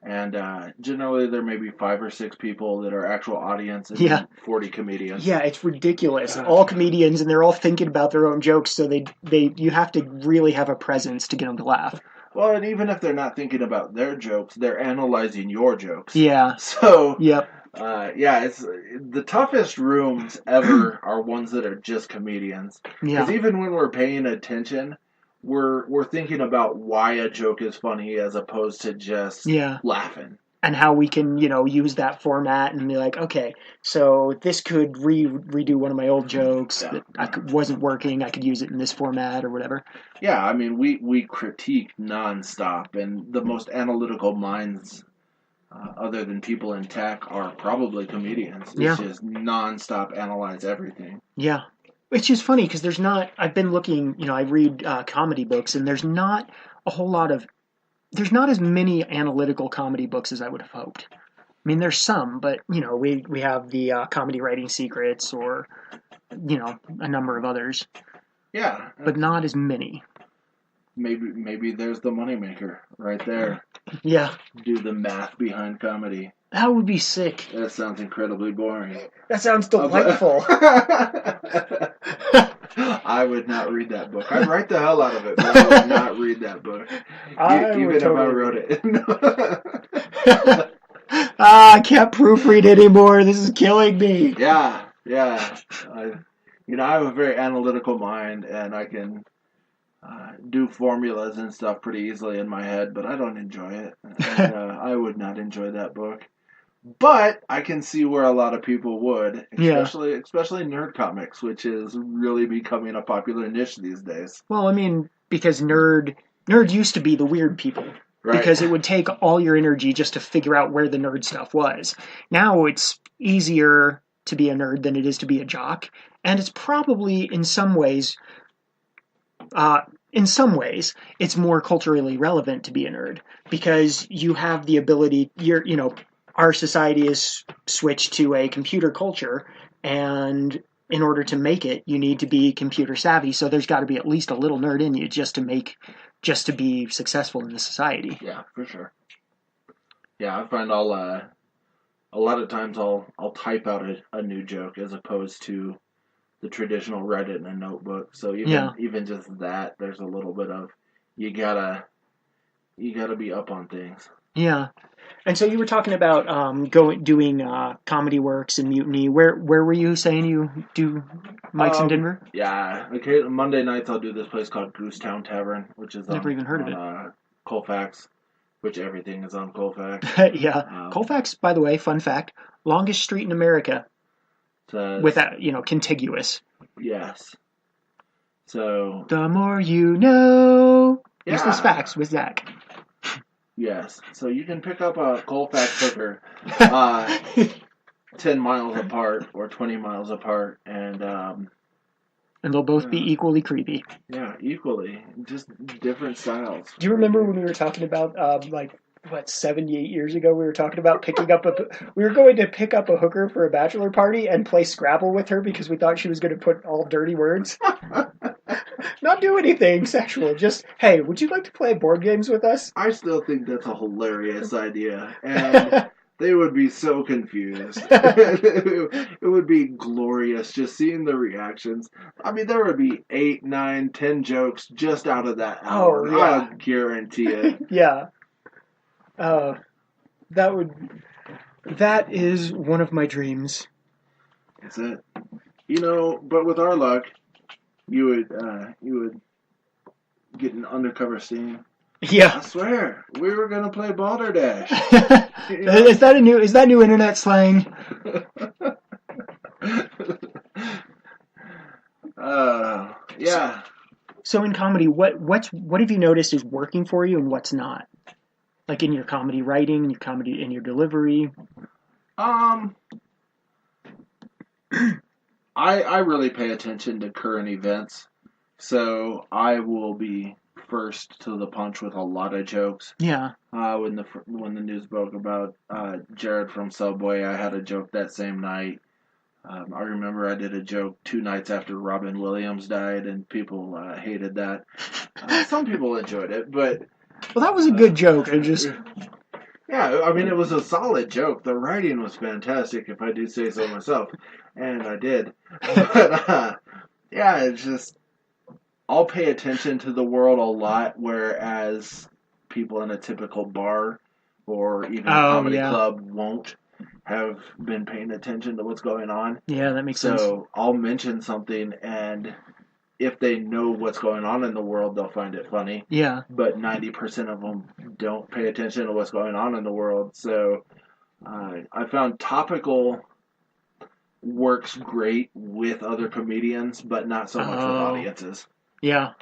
And generally there may be 5 or 6 people that are actual audience and 40 comedians. Yeah, it's ridiculous. All comedians, and they're all thinking about their own jokes, so you have to really have a presence to get them to laugh. Well, and even if they're not thinking about their jokes, they're analyzing your jokes. Yeah. So... Yep. It's the toughest rooms ever are ones that are just comedians. Because even when we're paying attention, we're thinking about why a joke is funny as opposed to just laughing. and how we can, use that format and be like, okay, so this could redo one of my old jokes that wasn't working. I could use it in this format or whatever. Yeah, I mean, we critique nonstop, and the most analytical minds, other than people in tech, are probably comedians. It's just nonstop analyze everything. Yeah. It's just funny because I've been looking, I read comedy books, and there's not as many analytical comedy books as I would have hoped. I mean, there's some, but, we have the Comedy Writing Secrets or, a number of others. Yeah. But not as many. Maybe there's the moneymaker right there. Yeah. Do the math behind comedy. That would be sick. That sounds incredibly boring. That sounds delightful. I would not read that book. I'd write the hell out of it, but I would not read that book. Even if I wrote it. I can't proofread anymore. This is killing me. Yeah. I have a very analytical mind, and I can do formulas and stuff pretty easily in my head, but I don't enjoy it. And, I would not enjoy that book. But I can see where a lot of people would, especially nerd comics, which is really becoming a popular niche these days. Well, I mean, because nerd used to be the weird people. Right. Because it would take all your energy just to figure out where the nerd stuff was. Now it's easier to be a nerd than it is to be a jock. And it's probably, in some ways, it's more culturally relevant to be a nerd. Because you have the ability, our society is switched to a computer culture, and in order to make it, you need to be computer savvy. So there's got to be at least a little nerd in you just to be successful in the society. Yeah, for sure. Yeah, I find a lot of times I'll type out a new joke as opposed to the traditional write it in a notebook. So even just that, there's a little bit of you gotta be up on things. Yeah. And so you were talking about doing Comedy Works and Mutiny. Where were you saying you do mics in Denver? Yeah. Okay. Monday nights I'll do this place called Goosetown Tavern, which is never even heard of it. Colfax, which everything is on Colfax. Yeah. Colfax, by the way, fun fact, longest street in America. Without, contiguous. Yes. So. The more you know. Yeah. Useless facts with Zach. Yes. So you can pick up a Colfax hooker 10 miles apart or 20 miles apart, and they'll both be equally creepy. Yeah, equally. Just different styles. Do you remember when we were talking about 78 years ago, we were talking about we were going to pick up a hooker for a bachelor party and play Scrabble with her because we thought she was going to put all dirty words. Not do anything sexual, just, hey, would you like to play board games with us? I still think that's a hilarious idea, and they would be so confused. It would be glorious just seeing the reactions. I mean, there would be 8, 9, 10 jokes just out of that hour. Oh, yeah. I guarantee it. Yeah. That is one of my dreams. That's it. But with our luck, you would get an undercover scene. Yeah. I swear, we were gonna play Balderdash. Is that new internet slang? Yeah. So in comedy, what have you noticed is working for you and what's not? Like in your comedy writing, in your delivery. I really pay attention to current events, so I will be first to the punch with a lot of jokes. Yeah. When the news broke about Jared from Subway, I had a joke that same night. I remember I did a joke 2 nights after Robin Williams died, and people hated that. Some people enjoyed it, but well, that was a good joke. Yeah, I mean, it was a solid joke. The writing was fantastic, if I do say so myself. And I did. But, yeah, it's just, I'll pay attention to the world a lot, whereas people in a typical bar or even comedy club won't have been paying attention to what's going on. Yeah, that makes sense. So I'll mention something, and if they know what's going on in the world, they'll find it funny. Yeah. But 90% of them don't pay attention to what's going on in the world. So I found topical works great with other comedians, but not so much with audiences. Yeah.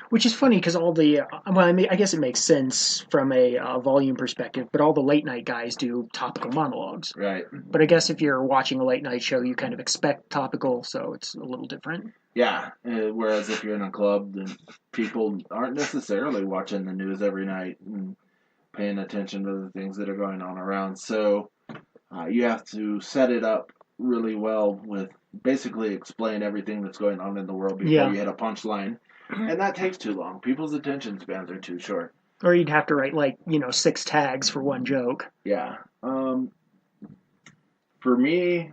Which is funny because all the, I guess it makes sense from a volume perspective, but all the late night guys do topical monologues. Right. But I guess if you're watching a late night show, you kind of expect topical, so it's a little different. Yeah. Whereas if you're in a club, then people aren't necessarily watching the news every night and paying attention to the things that are going on around. So you have to set it up really well with basically explain everything that's going on in the world before you hit a punchline. And that takes too long. People's attention spans are too short. Or you'd have to write 6 tags for one joke. Yeah. For me,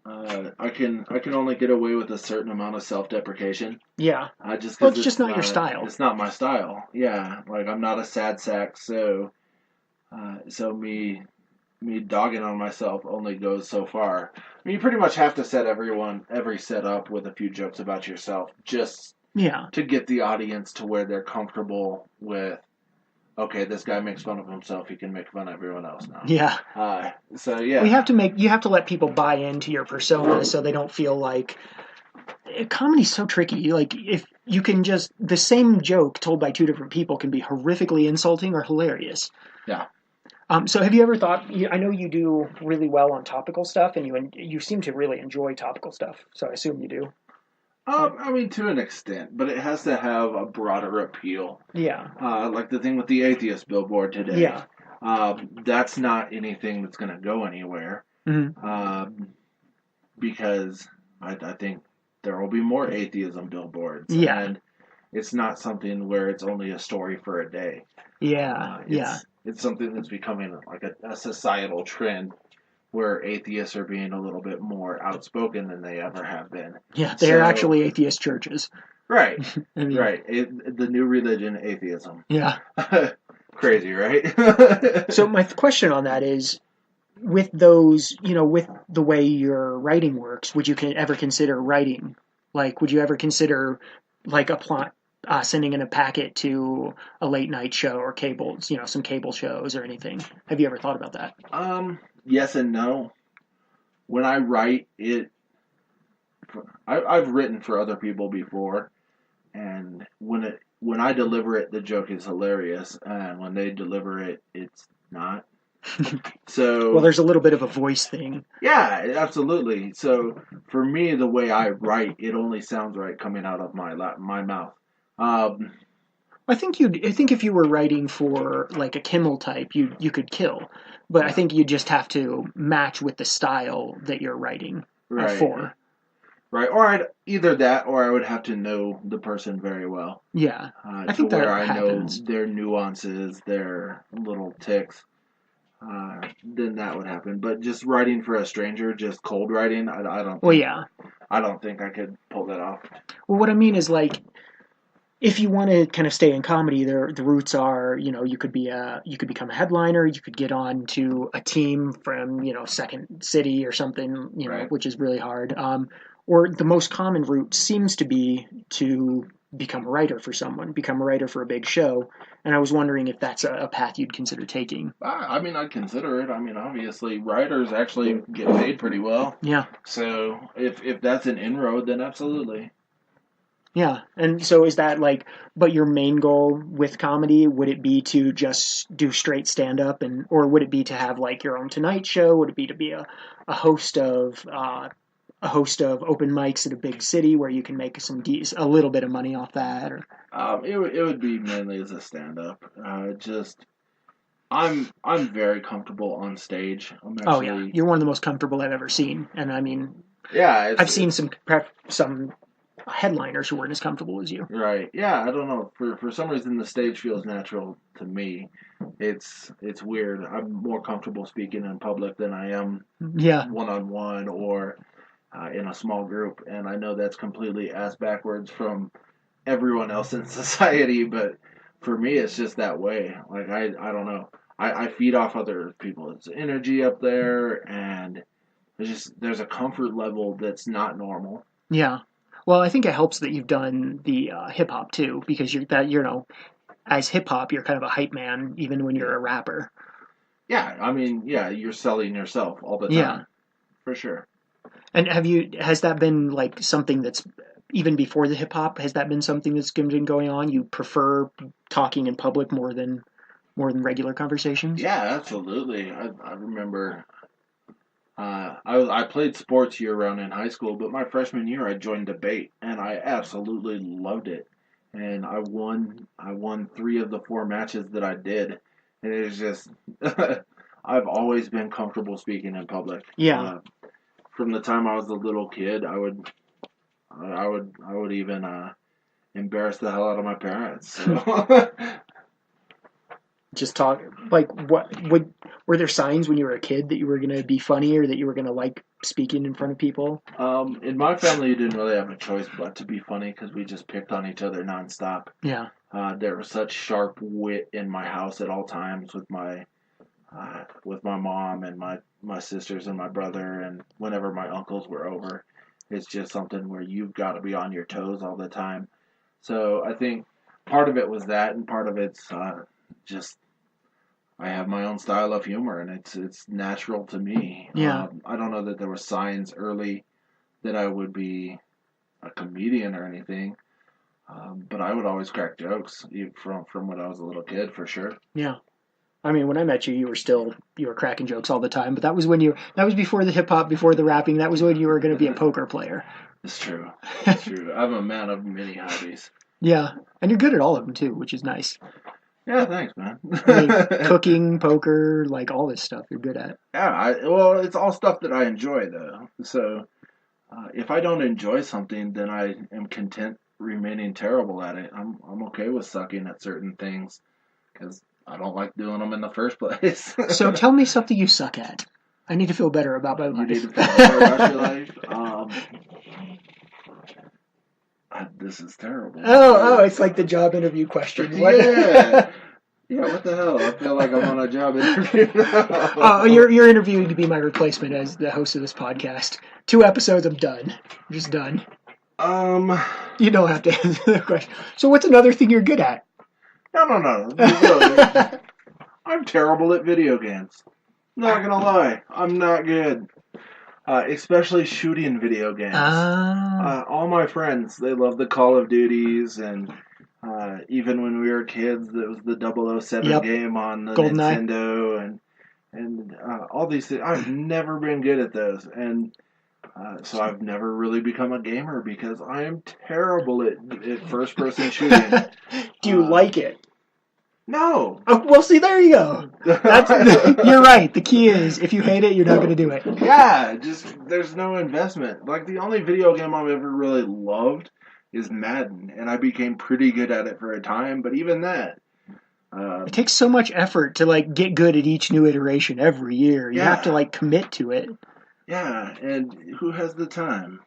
I can only get away with a certain amount of self-deprecation. Yeah. It's just not your style. It's not my style. Yeah. Like I'm not a sad sack, so me dogging on myself only goes so far. I mean, you pretty much have to set every set up with a few jokes about yourself just to get the audience to where they're comfortable with, okay, this guy makes fun of himself, he can make fun of everyone else now. Yeah. So yeah. Well, you have to let people buy into your persona so they don't feel like comedy's so tricky. Like if you can just the same joke told by two different people can be horrifically insulting or hilarious. Yeah. So have you ever thought? I know you do really well on topical stuff, and you seem to really enjoy topical stuff. So I assume you do. I mean, to an extent, but it has to have a broader appeal. Yeah. Like the thing with the atheist billboard today. Yeah. That's not anything that's going to go anywhere. Mm-hmm. Because I think there will be more atheism billboards. Yeah. And it's not something where it's only a story for a day. Yeah. It's something that's becoming like a societal trend where atheists are being a little bit more outspoken than they ever have been. Yeah, they're actually atheist churches. Right. I mean, right. The new religion, atheism. Yeah. Crazy, right? So my question on that is, with those, with the way your writing works, would you ever consider writing? Like, would you ever consider, like, sending in a packet to a late night show or cables, some cable shows or anything? Have you ever thought about that? Yes and no. When I write it, I've written for other people before, and when I deliver it, the joke is hilarious, and when they deliver it, it's not. So well, there's a little bit of a voice thing. Yeah, absolutely. So for me, the way I write, it only sounds right coming out of my mouth. I think if you were writing for like a Kimmel type, you could kill, but I think you just have to match with the style that you're writing for. Right, or either that, or I would have to know the person very well. Yeah, I think that happens. Know their nuances, their little ticks. Then that would happen. But just writing for a stranger, just cold writing, I don't. I don't think I could pull that off. Well, what I mean is like, if you want to kind of stay in comedy, the roots are, you could become a headliner, you could get on to a team from, Second City or something, right. Which is really hard. Or the most common route seems to be to become a writer for someone, become a writer for a big show. And I was wondering if that's a path you'd consider taking. I mean, I'd consider it. I mean, obviously, writers actually get paid pretty well. Yeah. So if that's an inroad, then absolutely. Yeah, and so is that but your main goal with comedy, would it be to just do straight stand-up, or would it be to have your own Tonight Show? Would it be to be a host of open mics at a big city where you can make a little bit of money off that? Or it would be mainly as a stand-up. I'm very comfortable on stage. You're one of the most comfortable I've ever seen, and I mean, I've seen some headliners who weren't as comfortable as you. Right. Yeah, I don't know. For some reason, the stage feels natural to me. It's weird. I'm more comfortable speaking in public than I am one-on-one or in a small group. And I know that's completely ass backwards from everyone else in society, but for me, it's just that way. Like, I don't know. I feed off other people's energy up there, and there's a comfort level that's not normal. Yeah. Well, I think it helps that you've done the hip hop too, because as hip hop, you're kind of a hype man, even when you're a rapper. Yeah, I mean, yeah, you're selling yourself all the time. Yeah. For sure. And has that been like something that's, even before the hip hop, has that been something that's been going on? You prefer talking in public more than regular conversations? Yeah, absolutely. I remember I played sports year round in high school, but my freshman year I joined debate and I absolutely loved it. And I won 3 of the 4 matches that I did. And it was just I've always been comfortable speaking in public. Yeah. From the time I was a little kid, I would even embarrass the hell out of my parents. So. Just talk, like, were there signs when you were a kid that you were going to be funny or that you were going to like speaking in front of people? In my family, you didn't really have a choice but to be funny because we just picked on each other nonstop. Yeah. There was such sharp wit in my house at all times with my mom and my sisters and my brother, and whenever my uncles were over. It's just something where you've got to be on your toes all the time. So I think part of it was that, and part of it's just I have my own style of humor, and it's natural to me. Yeah. I don't know that there were signs early that I would be a comedian or anything, but I would always crack jokes from when I was a little kid, for sure. Yeah. I mean, when I met you, you were cracking jokes all the time, but that was before the hip hop, before the rapping. That was when you were going to be a poker player. It's true. It's true. I'm a man of many hobbies. Yeah, and you're good at all of them too, which is nice. Yeah, thanks, man. I mean, cooking, poker, like all this stuff, you're good at. Yeah, well, it's all stuff that I enjoy, though. So if I don't enjoy something, then I am content remaining terrible at it. I'm okay with sucking at certain things because I don't like doing them in the first place. So tell me something you suck at. I need to feel better about my life. You need to feel better about your life. This is terrible. Oh, it's like the job interview question. Yeah. Yeah, what the hell? I feel like I'm on a job interview now. You're interviewing to be my replacement as the host of this podcast. 2 episodes, I'm done. I'm just done. You don't have to answer the question. So what's another thing you're good at? No. I'm terrible at video games. Not gonna lie, I'm not good. Especially shooting video games. All my friends, they love the Call of Duties, and even when we were kids, it was the 007 game on the GoldenEye. Nintendo, and all these things. I've never been good at those, and so I've never really become a gamer because I am terrible at first-person shooting. Do you like it? No. Oh, well, see, there you go. You're right. The key is, if you hate it, you're not going to do it. Yeah, just there's no investment. Like, the only video game I've ever really loved is Madden, and I became pretty good at it for a time, but even that. It takes so much effort to, like, get good at each new iteration every year. You have to, like, commit to it. Yeah, and who has the time?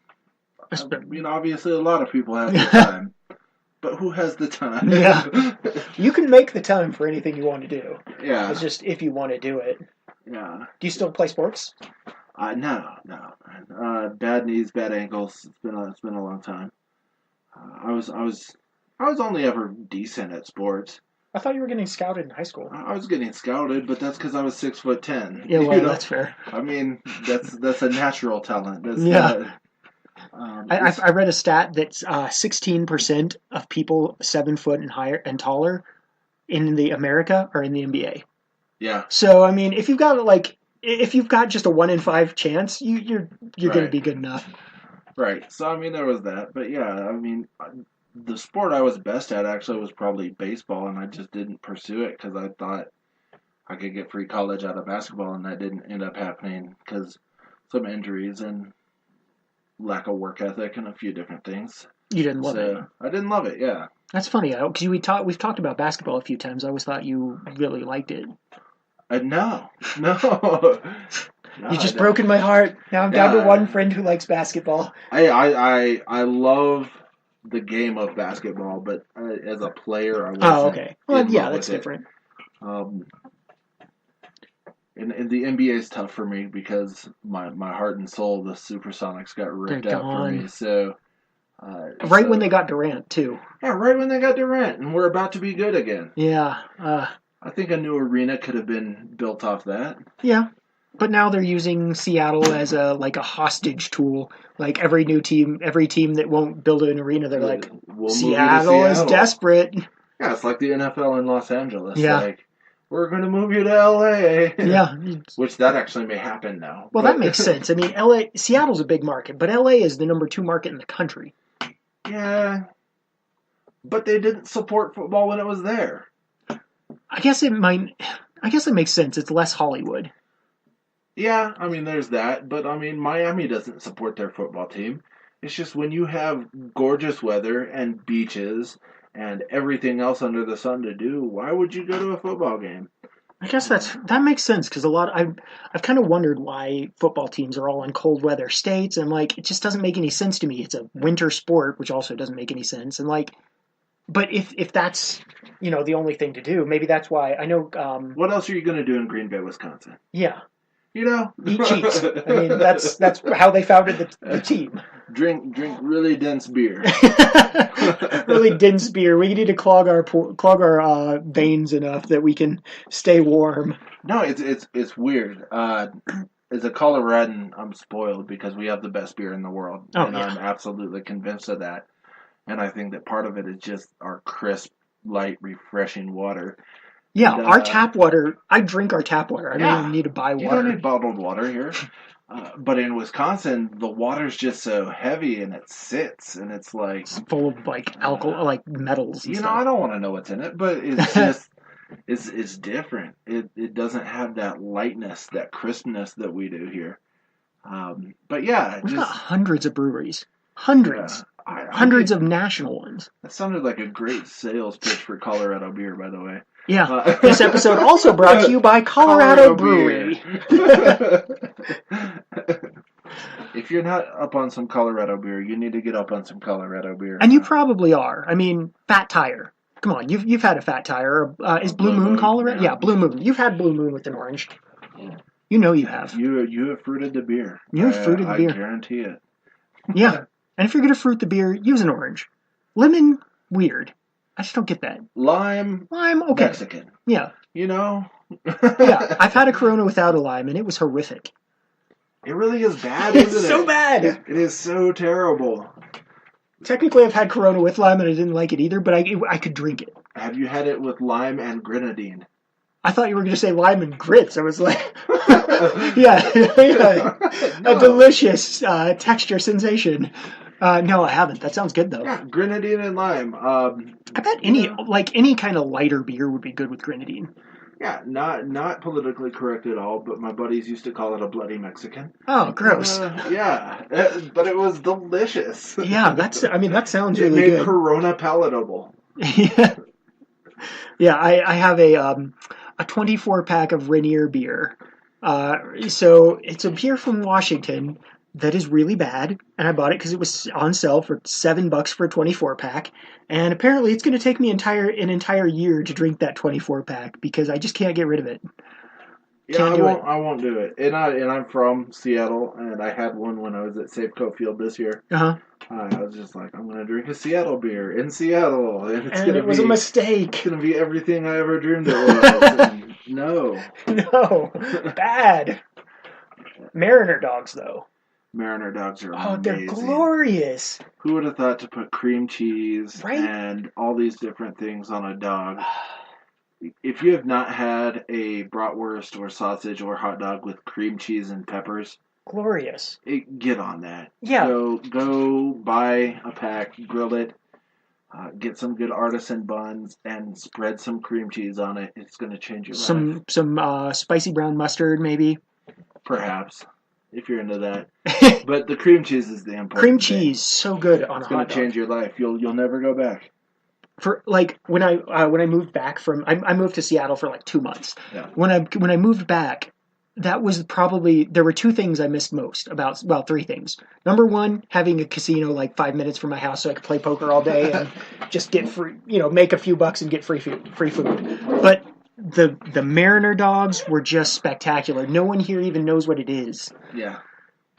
I mean, obviously a lot of people have the time. But who has the time? Yeah. You can make the time for anything you want to do. Yeah. It's just if you want to do it. Yeah. Do you still play sports? No. Bad knees, bad ankles. It's been a long time. I was only ever decent at sports. I thought you were getting scouted in high school. I was getting scouted, but that's because I was 6'10". Yeah, well, that's fair. I mean, that's a natural talent. That's I read a stat that 16% of people 7 foot and higher and taller in the America are in the NBA. Yeah. So I mean, if you've got just a 1 in 5 chance, you're going to be good enough. Right. So I mean, there was that, but yeah, I mean, the sport I was best at actually was probably baseball, and I just didn't pursue it because I thought I could get free college out of basketball, and that didn't end up happening because some injuries and lack of work ethic and a few different things. You didn't love it? I didn't love it, yeah. That's funny, because we've talked about basketball a few times. I always thought you really liked it. No. You just broken my heart. Now I'm down to one friend who likes basketball. I love the game of basketball, but as a player, I wasn't. Oh, okay. Well, yeah, that's different. And the NBA is tough for me because my heart and soul, the Supersonics, got ripped out for me. So Right when they got Durant, too. Yeah, right when they got Durant, and we're about to be good again. Yeah. I think a new arena could have been built off that. Yeah. But now they're using Seattle as a hostage tool. Like every team that won't build an arena, they're like, Seattle is desperate. Yeah, it's like the NFL in Los Angeles. Yeah. Like, we're going to move you to LA. Yeah. Which that actually may happen now. Well, that makes sense. I mean, Seattle's a big market, but LA is the number 2 market in the country. Yeah. But they didn't support football when it was there. I guess it makes sense. It's less Hollywood. Yeah, I mean, there's that. But, I mean, Miami doesn't support their football team. It's just when you have gorgeous weather and beaches and everything else under the sun to do, why would you go to a football game? I guess that makes sense because I've kind of wondered why football teams are all in cold weather states, and like it just doesn't make any sense to me. It's a winter sport, which also doesn't make any sense, and like, but if that's the only thing to do, maybe that's why I know. What else are you going to do in Green Bay, Wisconsin? Yeah. Eat cheese. I mean, that's how they founded the team. Drink really dense beer. Really dense beer. We need to clog our veins enough that we can stay warm. No, it's weird. As a Coloradan, I'm spoiled because we have the best beer in the world, and I'm absolutely convinced of that. And I think that part of it is just our crisp, light, refreshing water. Yeah, our tap water. I drink our tap water. I don't even need to buy water. You don't need bottled water here. But in Wisconsin, the water's just so heavy and it sits and it's like it's full of like alcohol, like metals. And stuff. I don't want to know what's in it, but it's just it's different. It doesn't have that lightness, that crispness that we do here. But yeah, we've got hundreds of breweries, hundreds of national ones. That sounded like a great sales pitch for Colorado beer, by the way. Yeah, this episode also brought to you by Colorado Brewery. If you're not up on some Colorado beer, you need to get up on some Colorado beer. And you probably are. I mean, Fat Tire. Come on, you've had a Fat Tire. Is Blue Moon Colorado? Yeah, Blue Moon. You've had Blue Moon with an orange. You know you have. You have fruited the beer. You have fruited the beer. I guarantee it. Yeah, and if you're going to fruit the beer, use an orange. Lemon, weird. I just don't get that. Lime, okay. Mexican. Yeah. Yeah, I've had a Corona without a lime, and it was horrific. It really is bad, isn't it? It's so bad. It is so terrible. Technically, I've had Corona with lime, and I didn't like it either, but I could drink it. Have you had it with lime and grenadine? I thought you were going to say lime and grits. I was like, yeah. A delicious texture sensation. No, I haven't. That sounds good, though. Yeah, grenadine and lime. I bet any kind of lighter beer would be good with grenadine. Yeah, not politically correct at all, but my buddies used to call it a Bloody Mexican. Oh, gross. But it was delicious. Yeah, that sounds really good. It made Corona palatable. Yeah, I have a 24-pack of Rainier beer. So it's a beer from Washington that is really bad, and I bought it because it was on sale for $7 for a 24-pack, and apparently it's going to take me an entire year to drink that 24-pack because I just can't get rid of it. Yeah, I won't do it. And I'm from Seattle, and I had one when I was at Safeco Field this year. Uh-huh. I was just like, I'm going to drink a Seattle beer in Seattle, and it was a mistake. It's going to be everything I ever dreamed it was. No, bad. Mariner dogs, though. Mariner dogs are amazing. They're glorious. Who would have thought to put cream cheese and all these different things on a dog? If you have not had a bratwurst or sausage or hot dog with cream cheese and peppers, glorious. Get on that. Yeah. Go buy a pack, grill it, get some good artisan buns, and spread some cream cheese on it. It's going to change your life. Some spicy brown mustard, maybe. Perhaps. If you're into that. But the cream cheese is the important Cream cheese, so good on a hot dog. It's going to change your life. You'll never go back. For like when I moved back from I moved to Seattle for like 2 months. Yeah. When I moved back, that was probably there were 2 things I missed most about 3 things. Number 1, having a casino like 5 minutes from my house so I could play poker all day and just get free, make a few bucks and get free food. But the Mariner dogs were just spectacular. No one here even knows what it is. Yeah.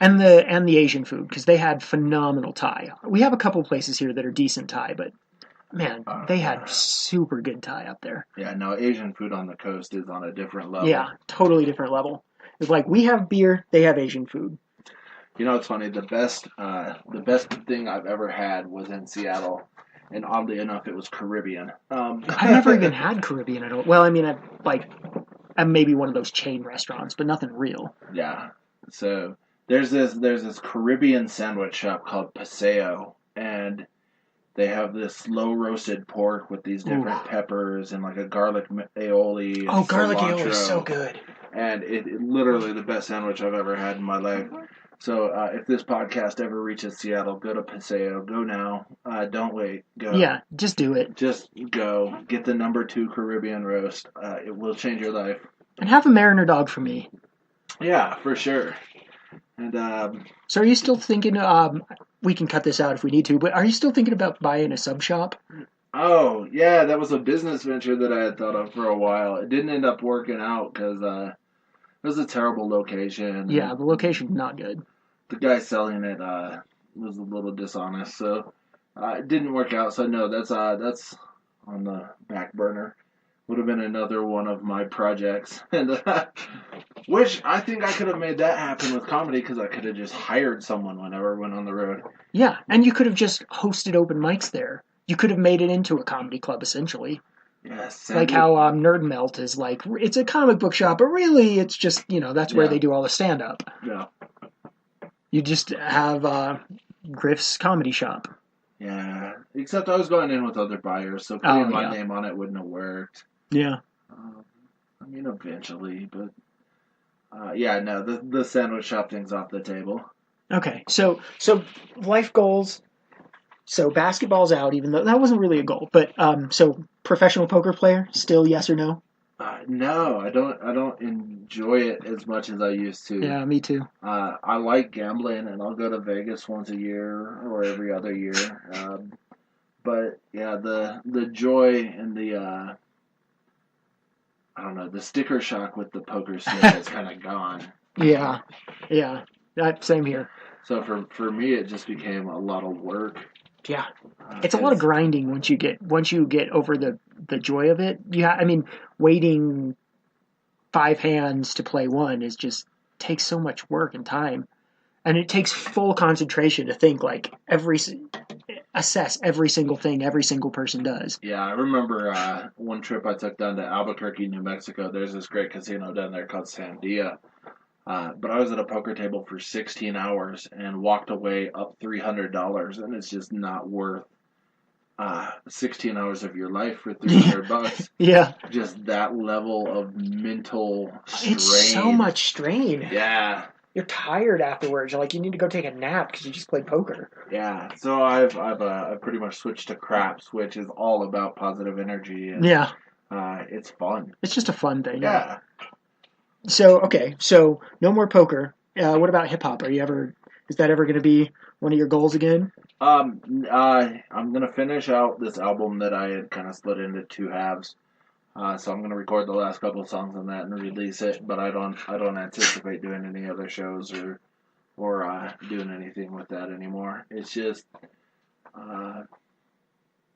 And the Asian food, because they had phenomenal Thai. We have a couple places here that are decent Thai, but man, they had super good Thai up there. Yeah, no, Asian food on the coast is on a different level. Yeah, totally different level. It's like we have beer, they have Asian food. You know, it's funny. The best thing I've ever had was in Seattle, and oddly enough, it was Caribbean. I've never even had Caribbean. I don't. Well, I mean, I'm maybe one of those chain restaurants, but nothing real. Yeah. So there's this Caribbean sandwich shop called Paseo, and they have this slow roasted pork with these different peppers and like a garlic aioli. Oh, garlic cilantro. aioli is so good. And it literally the best sandwich I've ever had in my life. So if this podcast ever reaches Seattle, go to Paseo. Go now. Don't wait. Go. Yeah, just do it. Just go. Get the #2 Caribbean roast. It will change your life. And have a Mariner dog for me. Yeah, for sure. And so are you still thinking? We can cut this out if we need to, but are you still thinking about buying a sub shop? Oh yeah, that was a business venture that I had thought of for a while. It didn't end up working out because it was a terrible location. Yeah, the location's not good. The guy selling it was a little dishonest, so it didn't work out. So no, that's on the back burner. Would have been another one of my projects, and which I think I could have made that happen with comedy because I could have just hired someone whenever I went on the road. Yeah, and you could have just hosted open mics there. You could have made it into a comedy club essentially. Yes, like how Nerd Melt is like it's a comic book shop, but really it's just that's where they do all the stand up. Yeah. You just have Griff's comedy shop. Yeah, except I was going in with other buyers, so putting my name on it wouldn't have worked. Yeah. I mean, eventually, but no, the sandwich shop thing's off the table. Okay, so life goals. So basketball's out, even though that wasn't really a goal. But so professional poker player, still yes or no? No, I don't enjoy it as much as I used to. Yeah, me too. I like gambling, and I'll go to Vegas once a year or every other year. But yeah, the joy and the I don't know, the sticker shock with the poker stick is kind of gone. Yeah, same here. So for me, it just became a lot of work. Yeah, it's a lot of grinding once you get over the joy of it. Yeah, I mean, waiting 5 hands to play one is just takes so much work and time, and it takes full concentration to think like assess every single thing every single person does. Yeah, I remember one trip I took down to Albuquerque, New Mexico. There's this great casino down there called Sandia. But I was at a poker table for 16 hours and walked away up $300, and it's just not worth 16 hours of your life for $300. Yeah. Just that level of mental strain. It's so much strain. Yeah. You're tired afterwards. You're like, you need to go take a nap because you just played poker. Yeah. So I've pretty much switched to craps, which is all about positive energy. And, yeah. It's fun. It's just a fun thing. Yeah. So no more poker. What about hip hop? Is that ever going to be one of your goals again? I'm gonna finish out this album that I had kind of split into 2 halves. So I'm gonna record the last couple of songs on that and release it. But I don't anticipate doing any other shows or doing anything with that anymore. It's just. Well,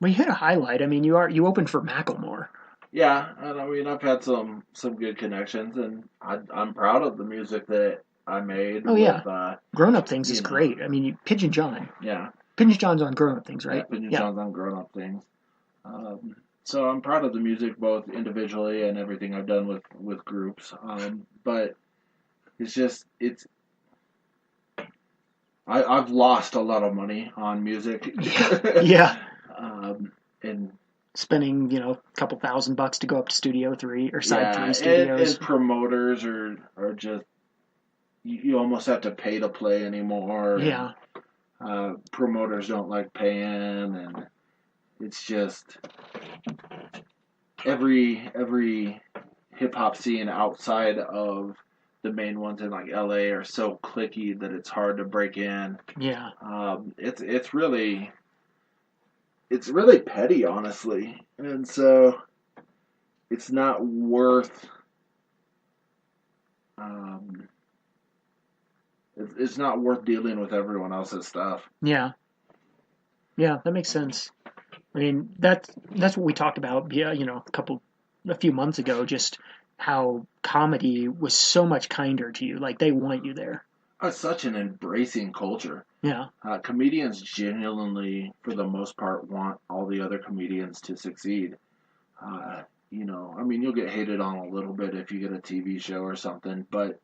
you hit a highlight. I mean, you opened for Macklemore. Yeah, and I mean I've had some good connections, and I'm proud of the music that I made. Oh yeah, Grown Up Things is great. I mean, Pigeon John. Yeah, Pigeon John's on Grown Up Things, right? Yeah, Pigeon John's on Grown Up Things. So I'm proud of the music, both individually and everything I've done with groups. But I've lost a lot of money on music. Yeah. And spending, a couple $1,000 to go up to Studio 3 or Side 3 studios. And promoters are just, you almost have to pay to play anymore. Yeah. Promoters don't like paying, and it's just every hip hop scene outside of the main ones in like LA are so cliquey that it's hard to break in. Yeah. It's really petty, honestly. And so it's not worth It's not worth dealing with everyone else's stuff. Yeah, that makes sense. I mean, that's what we talked about, a few months ago, just how comedy was so much kinder to you. Like, they want you there. It's such an embracing culture. Yeah. Comedians genuinely, for the most part, want all the other comedians to succeed. You'll get hated on a little bit if you get a TV show or something, but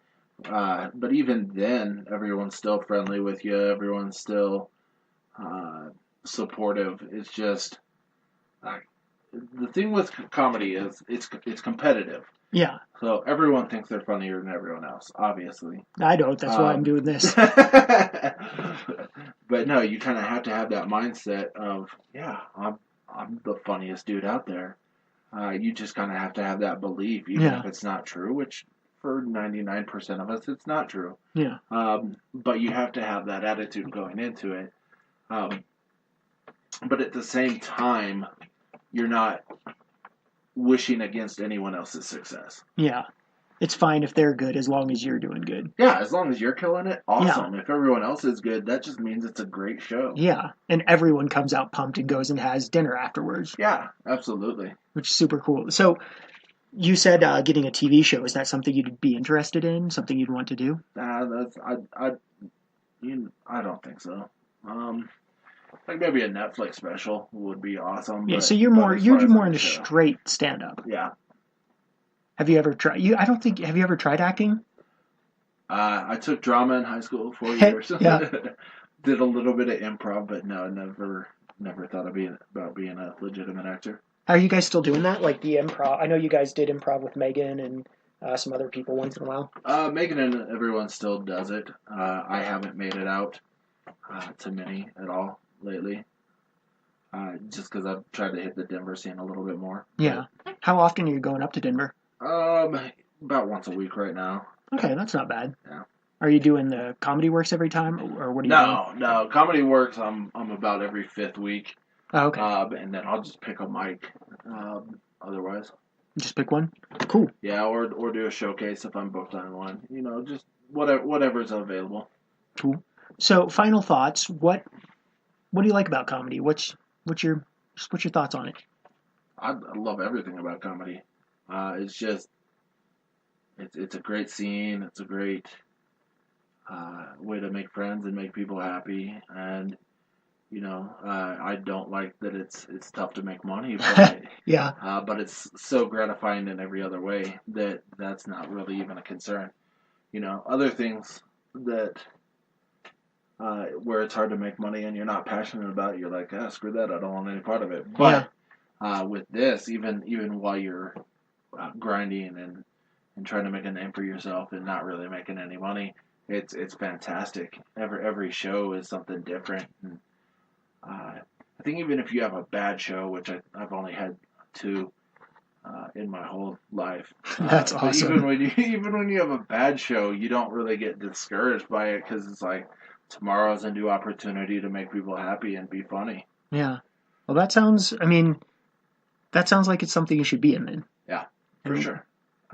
even then, everyone's still friendly with you. Everyone's still supportive. It's just the thing with comedy is it's competitive. Yeah. So everyone thinks they're funnier than everyone else, obviously. I don't. That's why I'm doing this. But no, you kind of have to have that mindset of, yeah, I'm the funniest dude out there. You just kind of have to have that belief, even if it's not true, which for 99% of us, it's not true. Yeah. But you have to have that attitude going into it. But at the same time, you're not wishing against anyone else's success. Yeah. It's fine if they're good as long as you're doing good. Yeah, as long as you're killing it, awesome. Yeah. If everyone else is good, that just means it's a great show. Yeah, and everyone comes out pumped and goes and has dinner afterwards. Yeah, absolutely. Which is super cool. So, you said getting a TV show. Is that something you'd be interested in? Something you'd want to do? I don't think so. Like maybe a Netflix special would be awesome. Yeah, so you're more into straight stand-up. Yeah. Have you ever tried? Have you ever tried acting? I took drama in high school 4 years. Yeah. Did a little bit of improv, but no, never thought about being a legitimate actor. Are you guys still doing that? Like the improv? I know you guys did improv with Megan and some other people once in a while. Megan and everyone still does it. I haven't made it out to many at all lately. Just because I've tried to hit the Denver scene a little bit more. Yeah. How often are you going up to Denver? About once a week right now. Okay, that's not bad. Yeah. Are you doing the Comedy Works every time, or what are you doing? No. Comedy Works, I'm about every 5th week. Oh, okay. And then I'll just pick a mic. Otherwise. Just pick one? Cool. Yeah, or do a showcase if I'm booked on one. Just whatever's available. Cool. So, final thoughts. What do you like about comedy? What's your thoughts on it? I love everything about comedy. It's just it's a great scene. It's a great way to make friends and make people happy. And I don't like that it's tough to make money, but yeah. But it's so gratifying in every other way that's not really even a concern. Other things that where it's hard to make money and you're not passionate about it, you're like, screw that, I don't want any part of it. But with this, even while you're grinding and trying to make a name for yourself and not really making any money, it's fantastic. Every show is something different. And, I think even if you have a bad show, which I've only had 2 in my whole life, that's awesome. Even when you have a bad show, you don't really get discouraged by it because it's like tomorrow's a new opportunity to make people happy and be funny. Yeah. Well, that sounds like it's something you should be in then. Yeah, for sure.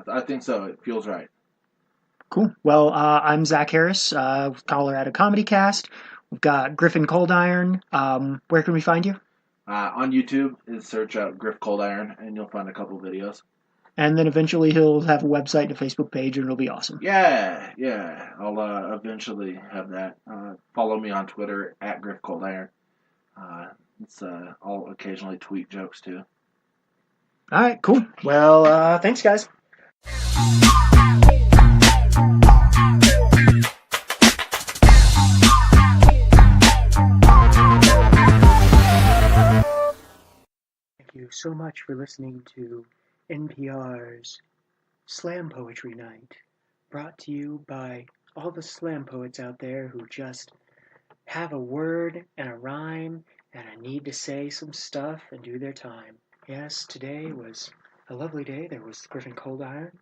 I think so. It feels right. Cool. Well, I'm Zach Harris, Colorado Comedy Cast. We've got Griff and Coldiron. Where can we find you? On YouTube, search out Griff Coldiron, and you'll find a couple videos. And then eventually he'll have a website and a Facebook page, and it'll be awesome. Yeah. I'll eventually have that. Follow me on Twitter at Griff Coldiron. I'll occasionally tweet jokes too. All right, cool. Well, thanks, guys. Thank you so much for listening to NPR's Slam Poetry Night, brought to you by all the slam poets out there who just have a word and a rhyme and a need to say some stuff and do their time. Yes, today was a lovely day. There was Griff and Coldiron.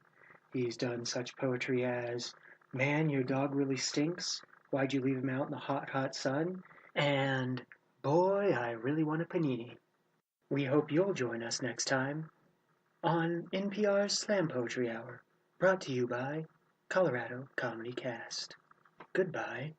He's done such poetry as, "Man, your dog really stinks. Why'd you leave him out in the hot, hot sun?" And, "Boy, I really want a panini." We hope you'll join us next time on NPR's Slam Poetry Hour, brought to you by Colorado Comedy Cast. Goodbye.